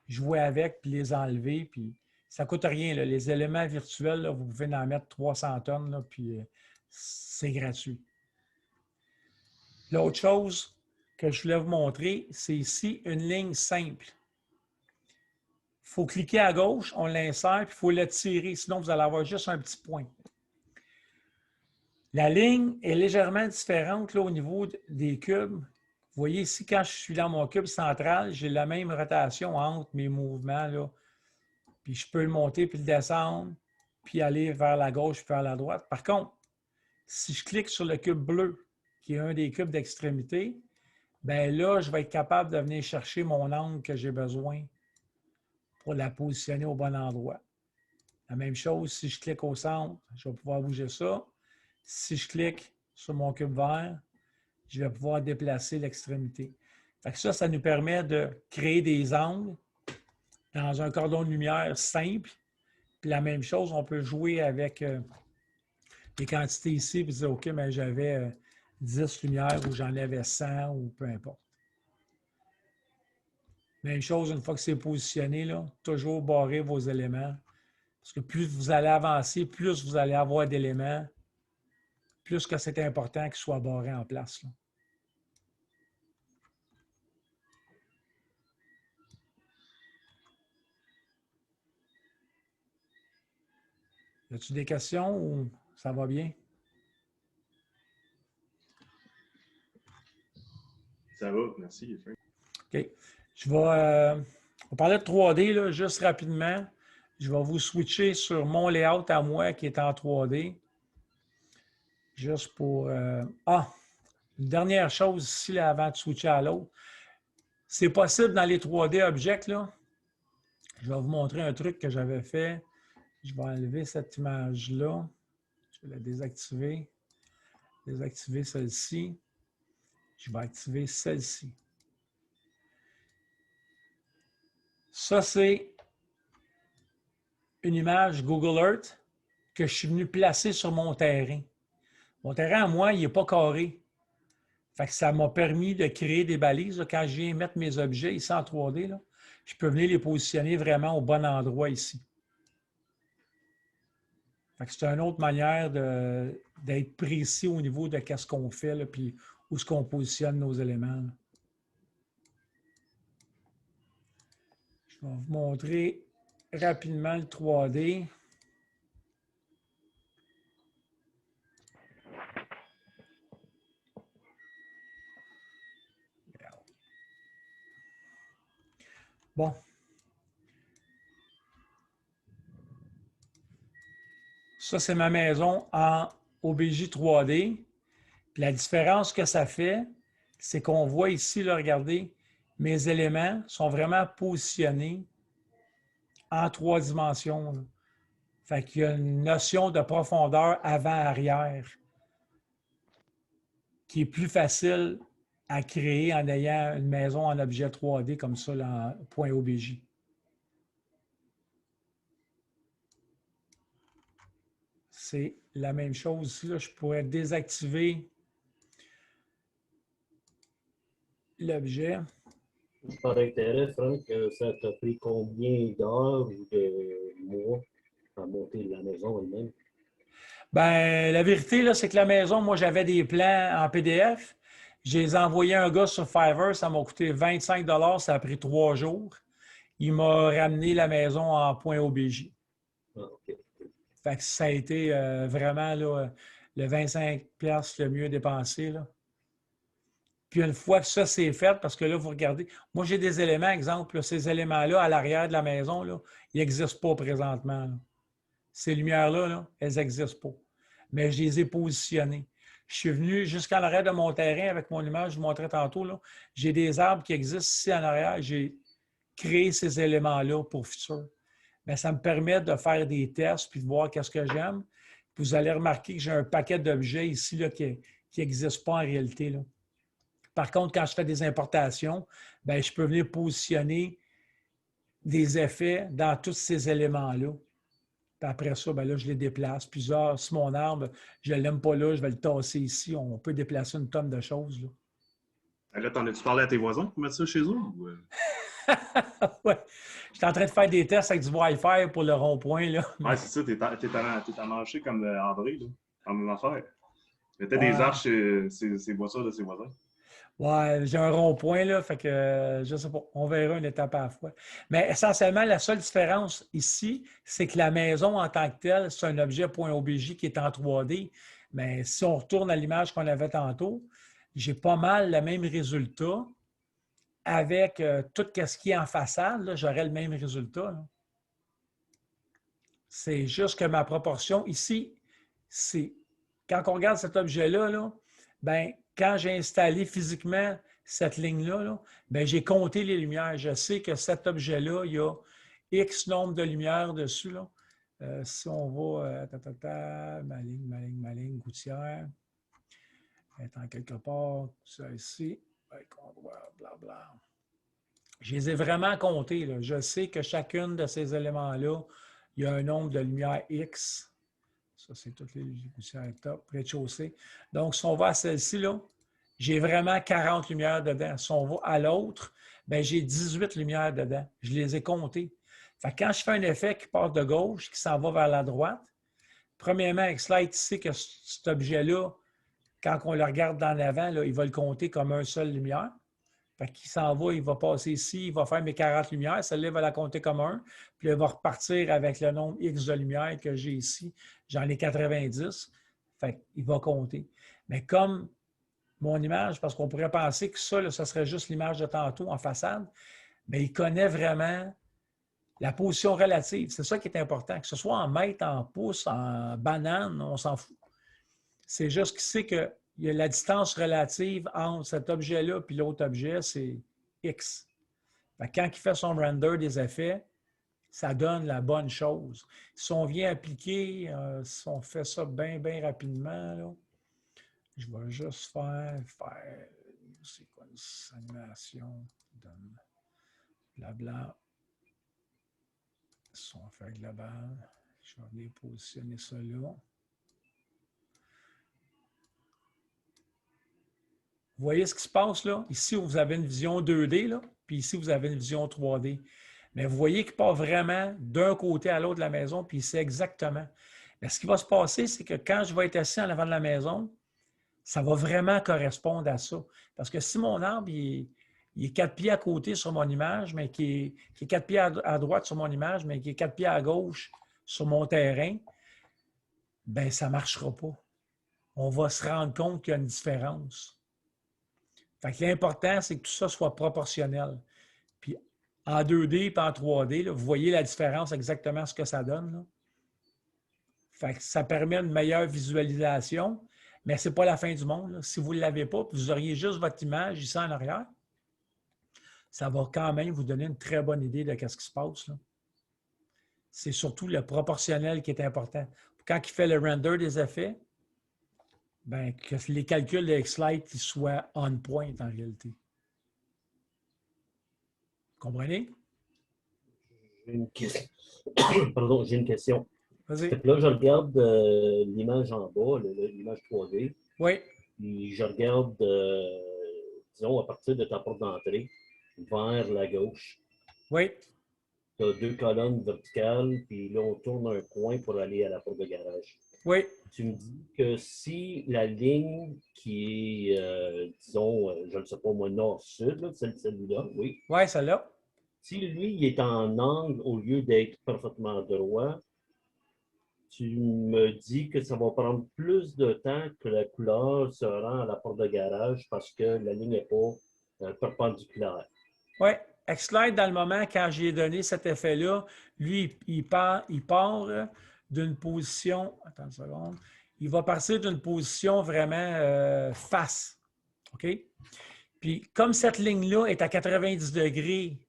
jouer avec puis les enlever. Puis ça ne coûte rien. Là. Les éléments virtuels, là, vous pouvez en mettre 300 tonnes, là, puis c'est gratuit. L'autre chose que je voulais vous montrer, c'est ici une ligne simple. Il faut cliquer à gauche, on l'insère, puis il faut le tirer, sinon vous allez avoir juste un petit point. La ligne est légèrement différente là, au niveau des cubes. Vous voyez ici, quand je suis dans mon cube central, j'ai la même rotation entre mes mouvements. Là. Puis je peux le monter puis le descendre, puis aller vers la gauche puis vers la droite. Par contre, si je clique sur le cube bleu, qui est un des cubes d'extrémité, bien là, je vais être capable de venir chercher mon angle que j'ai besoin pour la positionner au bon endroit. La même chose, si je clique au centre, je vais pouvoir bouger ça. Si je clique sur mon cube vert, je vais pouvoir déplacer l'extrémité. Ça nous permet de créer des angles dans un cordon de lumière simple. Puis la même chose, on peut jouer avec les quantités ici et dire, OK, mais j'avais 10 lumières ou j'en avais 100 ou peu importe. Même chose, une fois que c'est positionné, là, toujours barrer vos éléments. Parce que plus vous allez avancer, plus vous allez avoir d'éléments, plus que c'est important qu'ils soient barrés en place. Là. Y a-t-il des questions ou ça va bien? Ça va, merci. OK. On parlait de 3D, là, juste rapidement. Je vais vous switcher sur mon layout à moi qui est en 3D. Juste pour... une dernière chose ici, là, avant de switcher à l'autre. C'est possible dans les 3D Objects, là. Je vais vous montrer un truc que j'avais fait. Je vais enlever cette image-là. Je vais la désactiver. Désactiver celle-ci. Je vais activer celle-ci. Ça, c'est une image Google Earth que je suis venu placer sur mon terrain. Mon terrain, à moi, il n'est pas carré. Fait que ça m'a permis de créer des balises. Là, quand je viens mettre mes objets ici en 3D, là, je peux venir les positionner vraiment au bon endroit ici. C'est une autre manière d'être précis au niveau de ce qu'on fait, là, puis où est-ce qu'on positionne nos éléments. Là. Je vais vous montrer rapidement le 3D. Bon. Ça, c'est ma maison en OBJ 3D. Puis la différence que ça fait, c'est qu'on voit ici, là, regardez, mes éléments sont vraiment positionnés en 3 dimensions. Là. Fait qu'il y a une notion de profondeur avant-arrière qui est plus facile à créer en ayant une maison en objet 3D comme ça, là, en point OBJ. C'est la même chose ici. Là. Je pourrais désactiver l'objet. Par intérêt, Franck, ça t'a pris combien d'heures ou de mois à monter la maison elle-même? Ben, la vérité, là, c'est que la maison, moi, j'avais des plans en PDF. Je les ai envoyés à un gars sur Fiverr. Ça m'a coûté 25 $. Ça a pris 3 jours. Il m'a ramené la maison en point OBJ. Ah, OK. Fait que ça a été vraiment là, le 25$ le mieux dépensé. Là. Puis une fois que ça c'est fait, parce que là, vous regardez, moi j'ai des éléments, exemple, là, ces éléments-là à l'arrière de la maison, là, ils n'existent pas présentement. Là. Ces lumières-là, là, elles n'existent pas. Mais je les ai positionnées. Je suis venu jusqu'à l'arrière de mon terrain avec mon image, je vous montrais tantôt. J'ai des arbres qui existent ici en arrière. J'ai créé ces éléments-là pour futur. Bien, ça me permet de faire des tests puis de voir qu'est-ce que j'aime. Vous allez remarquer que j'ai un paquet d'objets ici là, qui n'existent pas en réalité. Là. Par contre, quand je fais des importations, bien, je peux venir positionner des effets dans tous ces éléments-là. Puis après ça, bien là, je les déplace. Puis si mon arbre, je ne l'aime pas là, je vais le tasser ici. On peut déplacer une tonne de choses. Là, t'en as-tu parlé à tes voisins pour mettre ça chez eux? Ou... Oui. Je suis en train de faire des tests avec du Wi-Fi pour le rond-point. Oui, c'est ça. T'es en marché comme André, là. En même affaire. Il y a peut-être des arches chez ces voitures de ses voisins. Ouais, j'ai un rond-point, là, fait que je ne sais pas, on verra une étape à la fois. Mais essentiellement, la seule différence ici, c'est que la maison en tant que telle, c'est un objet .obj qui est en 3D. Mais si on retourne à l'image qu'on avait tantôt, j'ai pas mal le même résultat. Avec tout ce qui est en façade, j'aurais le même résultat. C'est juste que ma proportion ici, c'est quand on regarde cet objet-là, là, ben, quand j'ai installé physiquement cette ligne-là, ben, j'ai compté les lumières. Je sais que cet objet-là, il y a X nombre de lumières dessus. Là. Si on va, ma ligne, gouttière, étant quelque part, ça ici, blabla. Je les ai vraiment comptés. Là. Je sais que chacune de ces éléments-là, il y a un nombre de lumières X. Ça, c'est toutes les gouttières top, rez-de-chaussée. Donc, si on va à celle-ci, là, j'ai vraiment 40 lumières dedans. Si on va à l'autre, bien, j'ai 18 lumières dedans. Je les ai comptées. Fait que quand je fais un effet qui part de gauche, qui s'en va vers la droite, premièrement, avec Slide ici, que cet objet-là, quand on le regarde dans l'avant, il va le compter comme un seul lumière. Fait qu'il s'en va, il va passer ici, il va faire mes 40 lumières. Celle-là, il va la compter comme 1. Puis là, il va repartir avec le nombre X de lumières que j'ai ici. J'en ai 90. Fait qu'il va compter. Mais comme mon image, parce qu'on pourrait penser que ça, là, ça serait juste l'image de tantôt en façade, mais il connaît vraiment la position relative. C'est ça qui est important. Que ce soit en mètres, en pouces, en banane, on s'en fout. C'est juste qu'il sait que il y a la distance relative entre cet objet-là et l'autre objet, c'est X. Fait que quand il fait son render des effets, ça donne la bonne chose. Si on vient appliquer, si on fait ça bien, bien rapidement, là, je vais juste faire c'est quoi une animation? Blabla. Si on fait global, je vais venir positionner ça là. Vous voyez ce qui se passe là? Ici, vous avez une vision 2D, là, puis ici, vous avez une vision 3D. Mais vous voyez qu'il part vraiment d'un côté à l'autre de la maison, puis c'est exactement. Mais ce qui va se passer, c'est que quand je vais être assis en avant de la maison, ça va vraiment correspondre à ça. Parce que si mon arbre, il est 4 pieds à côté sur mon image, mais qui est 4 pieds à droite sur mon image, mais qui est 4 pieds à gauche sur mon terrain, bien, ça ne marchera pas. On va se rendre compte qu'il y a une différence. Fait que l'important, c'est que tout ça soit proportionnel. Puis, en 2D et en 3D. Là. Vous voyez la différence exactement ce que ça donne. Là. Fait que ça permet une meilleure visualisation, mais ce n'est pas la fin du monde. Là. Si vous ne l'avez pas, vous auriez juste votre image ici en arrière, ça va quand même vous donner une très bonne idée de ce qui se passe. C'est surtout le proportionnel qui est important. Quand il fait le render des effets, ben, que les calculs de X-Lite soient on point en réalité. Vous comprenez? J'ai une question. Pardon, j'ai une question. Vas-y. Là, je regarde l'image en bas, l'image 3D. Oui. Puis je regarde, disons, à partir de ta porte d'entrée, vers la gauche. Oui. Tu as 2 colonnes verticales, puis là, on tourne un coin pour aller à la porte de garage. Oui. Tu me dis que si la ligne qui est, disons, je ne sais pas moi, nord-sud, celui-là, oui. Oui, celle-là. Si lui, il est en angle au lieu d'être parfaitement droit, tu me dis que ça va prendre plus de temps que la couleur se rend à la porte de garage parce que la ligne n'est pas perpendiculaire. Oui. X-Lite, dans le moment, quand j'ai donné cet effet-là, lui, il part d'une position. Attends une seconde. Il va partir d'une position vraiment face. OK? Puis, comme cette ligne-là est à 90 degrés,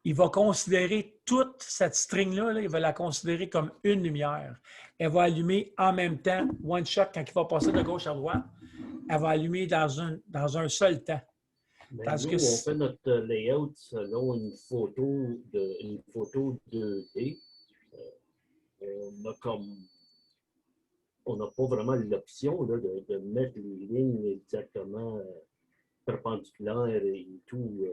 il va considérer toute cette string-là, il va la considérer comme une lumière. Elle va allumer en même temps, one shot, quand il va passer de gauche à droite, elle va allumer dans un seul temps. Parce que on fait notre layout selon une photo 2D. On n'a pas vraiment l'option de mettre les lignes exactement perpendiculaires et tout.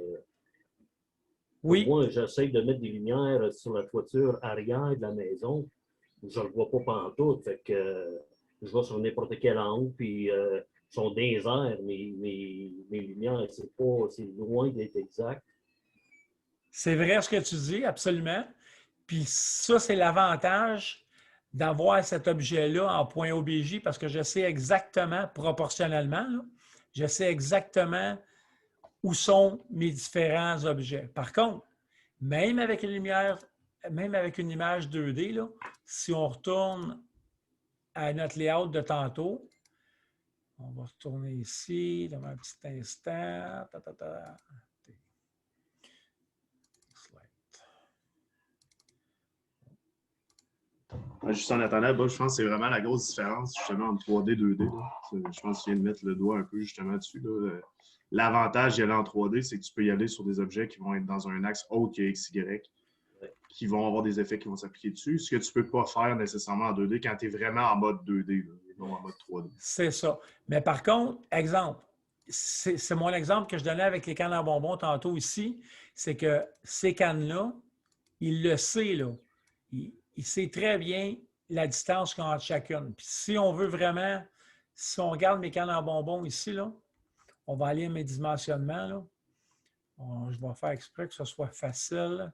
Oui. Moi, j'essaie de mettre des lumières sur la toiture arrière de la maison. Je ne le vois pas pantoute. Fait que je vais sur n'importe quel angle, puis sont des airs, mes lumières, c'est loin d'être exact. C'est vrai ce que tu dis, absolument. Puis ça, c'est l'avantage d'avoir cet objet-là en point OBJ parce que je sais exactement, proportionnellement, là, je sais exactement où sont mes différents objets. Par contre, même avec une lumière, même avec une image 2D, là, si on retourne à notre layout de tantôt, on va retourner ici, dans un petit instant. Juste en attendant, Bob, je pense que c'est vraiment la grosse différence justement entre 3D et 2D. Là. Je pense que tu viens de mettre le doigt un peu justement dessus. L'avantage d'y aller en 3D, c'est que tu peux y aller sur des objets qui vont être dans un axe autre que XY, qui vont avoir des effets qui vont s'appliquer dessus, ce que tu ne peux pas faire nécessairement en 2D quand tu es vraiment en mode 2D, là, et non en mode 3D. C'est ça. Mais par contre, exemple, c'est mon exemple que je donnais avec les cannes à bonbons tantôt ici, c'est que ces cannes-là, il le sait, là. Il sait très bien la distance qu'il y a entre chacune. Puis si on veut vraiment, si on regarde mes cannes à bonbons ici, là, on va aller à mes dimensionnements. Là. Je vais faire exprès que ce soit facile.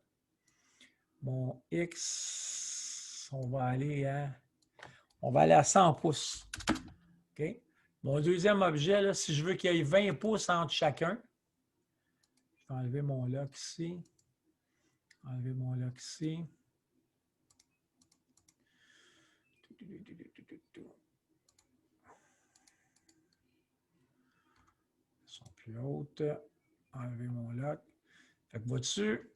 Mon X, on va aller à 100 pouces. OK? Mon deuxième objet, là, si je veux qu'il y ait 20 pouces entre chacun, je vais enlever mon lock ici. Enlever mon lock ici. Ils sont plus hautes. Enlever mon lock. Fait que vois-tu?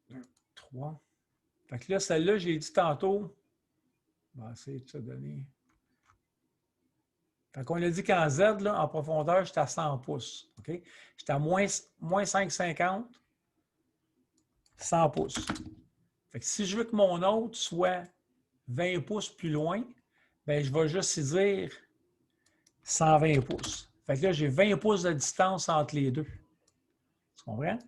2, 3. Fait que là, celle-là, j'ai dit tantôt. On va essayer de se donner. Fait qu'on a dit qu'en Z, là, en profondeur, j'étais à 100 pouces. OK? J'étais à moins 5,50, 100 pouces. Fait que si je veux que mon autre soit 20 pouces plus loin, bien, je vais juste y dire 120 pouces. Fait que là, j'ai 20 pouces de distance entre les deux. Tu comprends?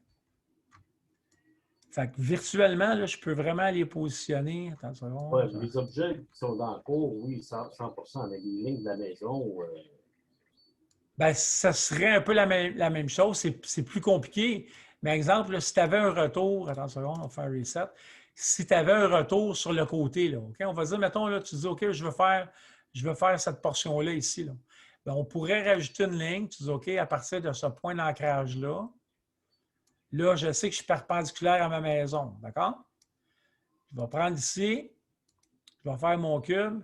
Fait que virtuellement, là, je peux vraiment les positionner. Attends une seconde. Ouais, les objets qui sont dans le cours, oui, 100%, mais les lignes de la maison. Bien, ça serait un peu la même chose. C'est plus compliqué. Mais exemple, là, si tu avais un retour, attends une seconde, on va faire un reset. Si tu avais un retour sur le côté, là, OK? On va dire, mettons, là, tu dis, OK, je veux faire cette portion-là ici. Là. Bien, on pourrait rajouter une ligne. Tu dis, OK, à partir de ce point d'ancrage-là, Là, je sais que je suis perpendiculaire à ma maison. D'accord? Je vais prendre ici, je vais faire mon cube,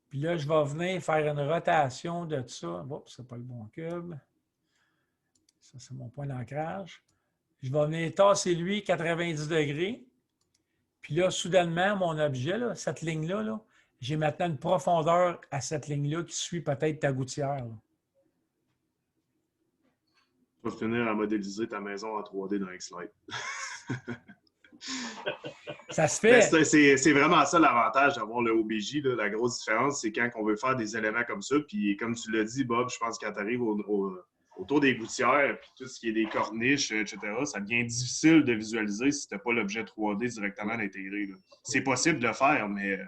puis là, je vais venir faire une rotation de ça. Oups, ce n'est pas le bon cube. Ça, c'est mon point d'ancrage. Je vais venir tasser lui 90 degrés. Puis là, soudainement, mon objet, là, cette ligne-là, là, j'ai maintenant une profondeur à cette ligne-là qui suit peut-être ta gouttière. Là. Tu vas finir à modéliser ta maison en 3D dans X-Lite. Ça se fait. C'est vraiment ça l'avantage d'avoir le OBJ. Là. La grosse différence, c'est quand on veut faire des éléments comme ça. Puis comme tu l'as dit, Bob, je pense que quand tu arrives autour des gouttières, puis tout ce qui est des corniches, etc., ça devient difficile de visualiser si tu n'as pas l'objet 3D directement intégré. C'est possible de le faire, mais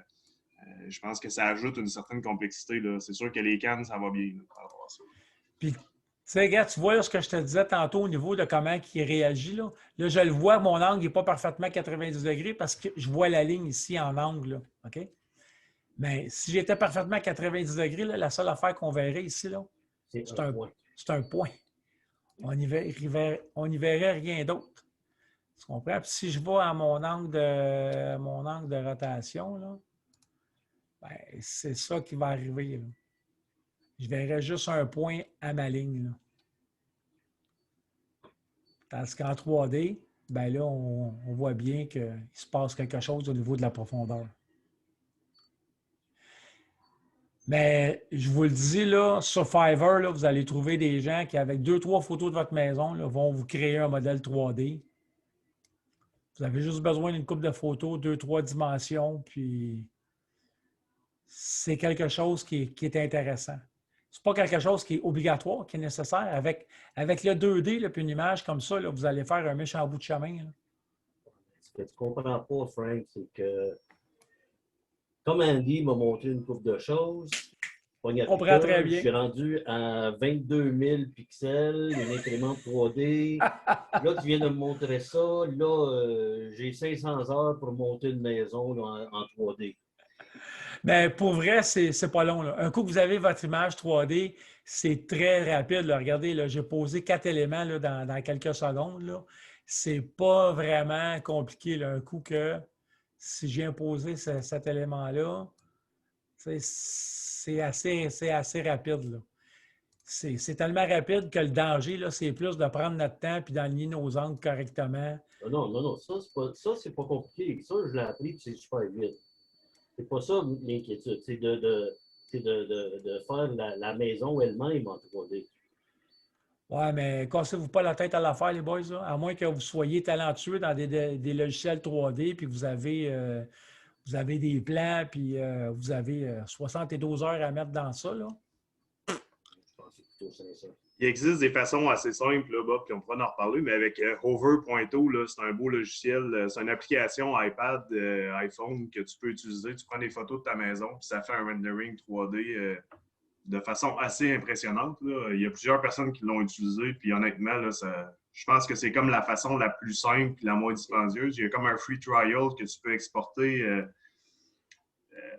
je pense que ça ajoute une certaine complexité. C'est sûr que les cannes, ça va bien là, par rapport à ça. Puis, tu sais, gars, tu vois là, ce que je te disais tantôt au niveau de comment il réagit. Là, je le vois, mon angle n'est pas parfaitement 90 degrés parce que je vois la ligne ici en angle. Là, OK? Mais si j'étais parfaitement à 90 degrés, là, la seule affaire qu'on verrait ici, là, c'est un point. On n'y verrait rien d'autre. Tu comprends? Puis si je vais à mon angle de rotation, là, ben, c'est ça qui va arriver. Là. Je verrais juste un point à ma ligne. Là. Tandis qu'en 3D, ben là, on voit bien qu'il se passe quelque chose au niveau de la profondeur. Mais je vous le dis, là, sur Fiverr, là, vous allez trouver des gens qui, avec 2-3 photos de votre maison, là, vont vous créer un modèle 3D. Vous avez juste besoin d'une coupe de photos, 2-3 dimensions, puis c'est quelque chose qui est intéressant. Ce n'est pas quelque chose qui est obligatoire, qui est nécessaire. Avec le 2D, là, puis une image comme ça, là, vous allez faire un méchant bout de chemin. Là. Ce que tu ne comprends pas, Frank, c'est que comme Andy m'a montré une couple de choses, je comprends très bien. Je suis rendu à 22 000 pixels, une imprimante 3D. Là, tu viens de me montrer ça. Là, j'ai 500 heures pour monter une maison là, en 3D. Mais pour vrai, c'est pas long. Là. Un coup que vous avez votre image 3D, c'est très rapide. Là. Regardez, là, j'ai posé 4 éléments là, dans quelques secondes. C'est pas vraiment compliqué. Là. Un coup que si j'ai imposé cet élément-là, c'est assez rapide. C'est tellement rapide que le danger, c'est plus de prendre notre temps et d'aligner nos angles correctement. Non. Ça, c'est pas compliqué. Ça, je l'ai appris et c'est super vite. C'est pas ça l'inquiétude. C'est de faire la maison elle-même en 3D. Oui, mais cassez-vous pas la tête à l'affaire, les boys, là, à moins que vous soyez talentueux dans des logiciels 3D, puis vous avez des plans, puis vous avez 72 heures à mettre dans ça. Là. Je pense que c'est plutôt ça. Il existe des façons assez simples, là, Bob, puis on pourra en reparler, mais avec Hover.to, c'est un beau logiciel. C'est une application iPad, iPhone que tu peux utiliser. Tu prends des photos de ta maison, puis ça fait un rendering 3D de façon assez impressionnante. Là. Il y a plusieurs personnes qui l'ont utilisé, puis honnêtement, là, je pense que c'est comme la façon la plus simple et la moins dispendieuse. Il y a comme un free trial que tu peux exporter.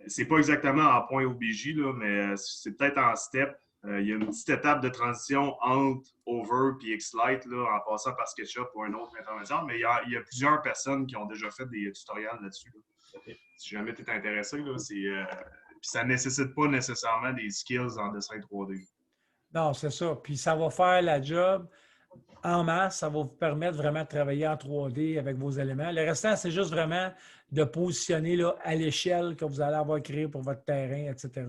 C'est pas exactement en point OBJ, là, mais c'est peut-être en step. Il y a une petite étape de transition entre Over et X-Lite en passant par SketchUp ou un autre intermédiaire, mais il y a plusieurs personnes qui ont déjà fait des tutoriels là-dessus. Là. Okay. Si jamais tu es intéressé, puis ça ne nécessite pas nécessairement des skills en dessin 3D. Non, c'est ça. Puis ça va faire la job en masse. Ça va vous permettre vraiment de travailler en 3D avec vos éléments. Le restant, c'est juste vraiment de positionner là, à l'échelle que vous allez avoir créé pour votre terrain, etc.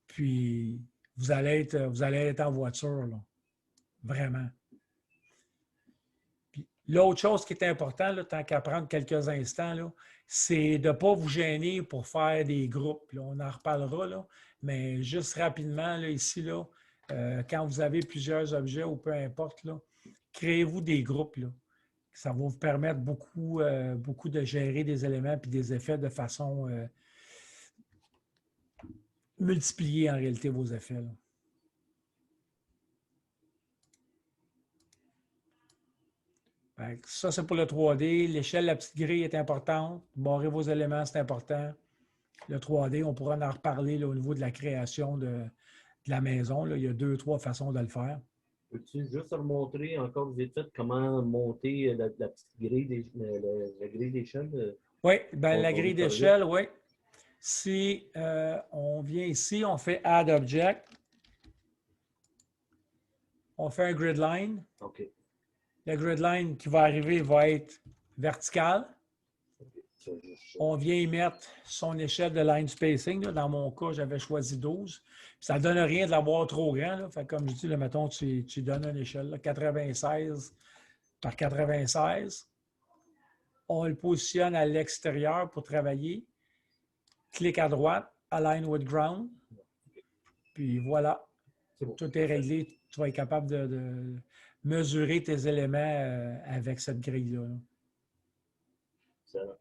Puis vous allez être en voiture, là. Vraiment. Puis l'autre chose qui est importante, là, tant qu'à prendre quelques instants, c'est de ne pas vous gêner pour faire des groupes. Là. On en reparlera, là, mais juste rapidement, là, ici, là, quand vous avez plusieurs objets ou peu importe, là, créez-vous des groupes. Là. Ça va vous permettre beaucoup de gérer des éléments et des effets de façon multiplier en réalité vos effets. Là. Ça, c'est pour le 3D. L'échelle, la petite grille est importante. Barrer vos éléments, c'est important. Le 3D, on pourra en reparler là, au niveau de la création de la maison. Là. Il y a 2-3 façons de le faire. Peux-tu juste remontrer encore vite fait comment monter la petite grille la grille d'échelle? Oui, bien, la On grille est curieux. d'échelle, oui. Si on vient ici, on fait Add Object. On fait un grid line. OK. Le grid line qui va arriver va être vertical. On vient y mettre son échelle de line spacing. Là. Dans mon cas, j'avais choisi 12. Puis ça ne donne rien de l'avoir trop grand. Là. Fait, comme je dis, là, mettons, tu donnes une échelle là, 96 par 96. On le positionne à l'extérieur pour travailler. Clic à droite, Align with Ground. Puis voilà, Bon. tout est réglé. Tu vas être capable de mesurer tes éléments avec cette grille-là. Ça va.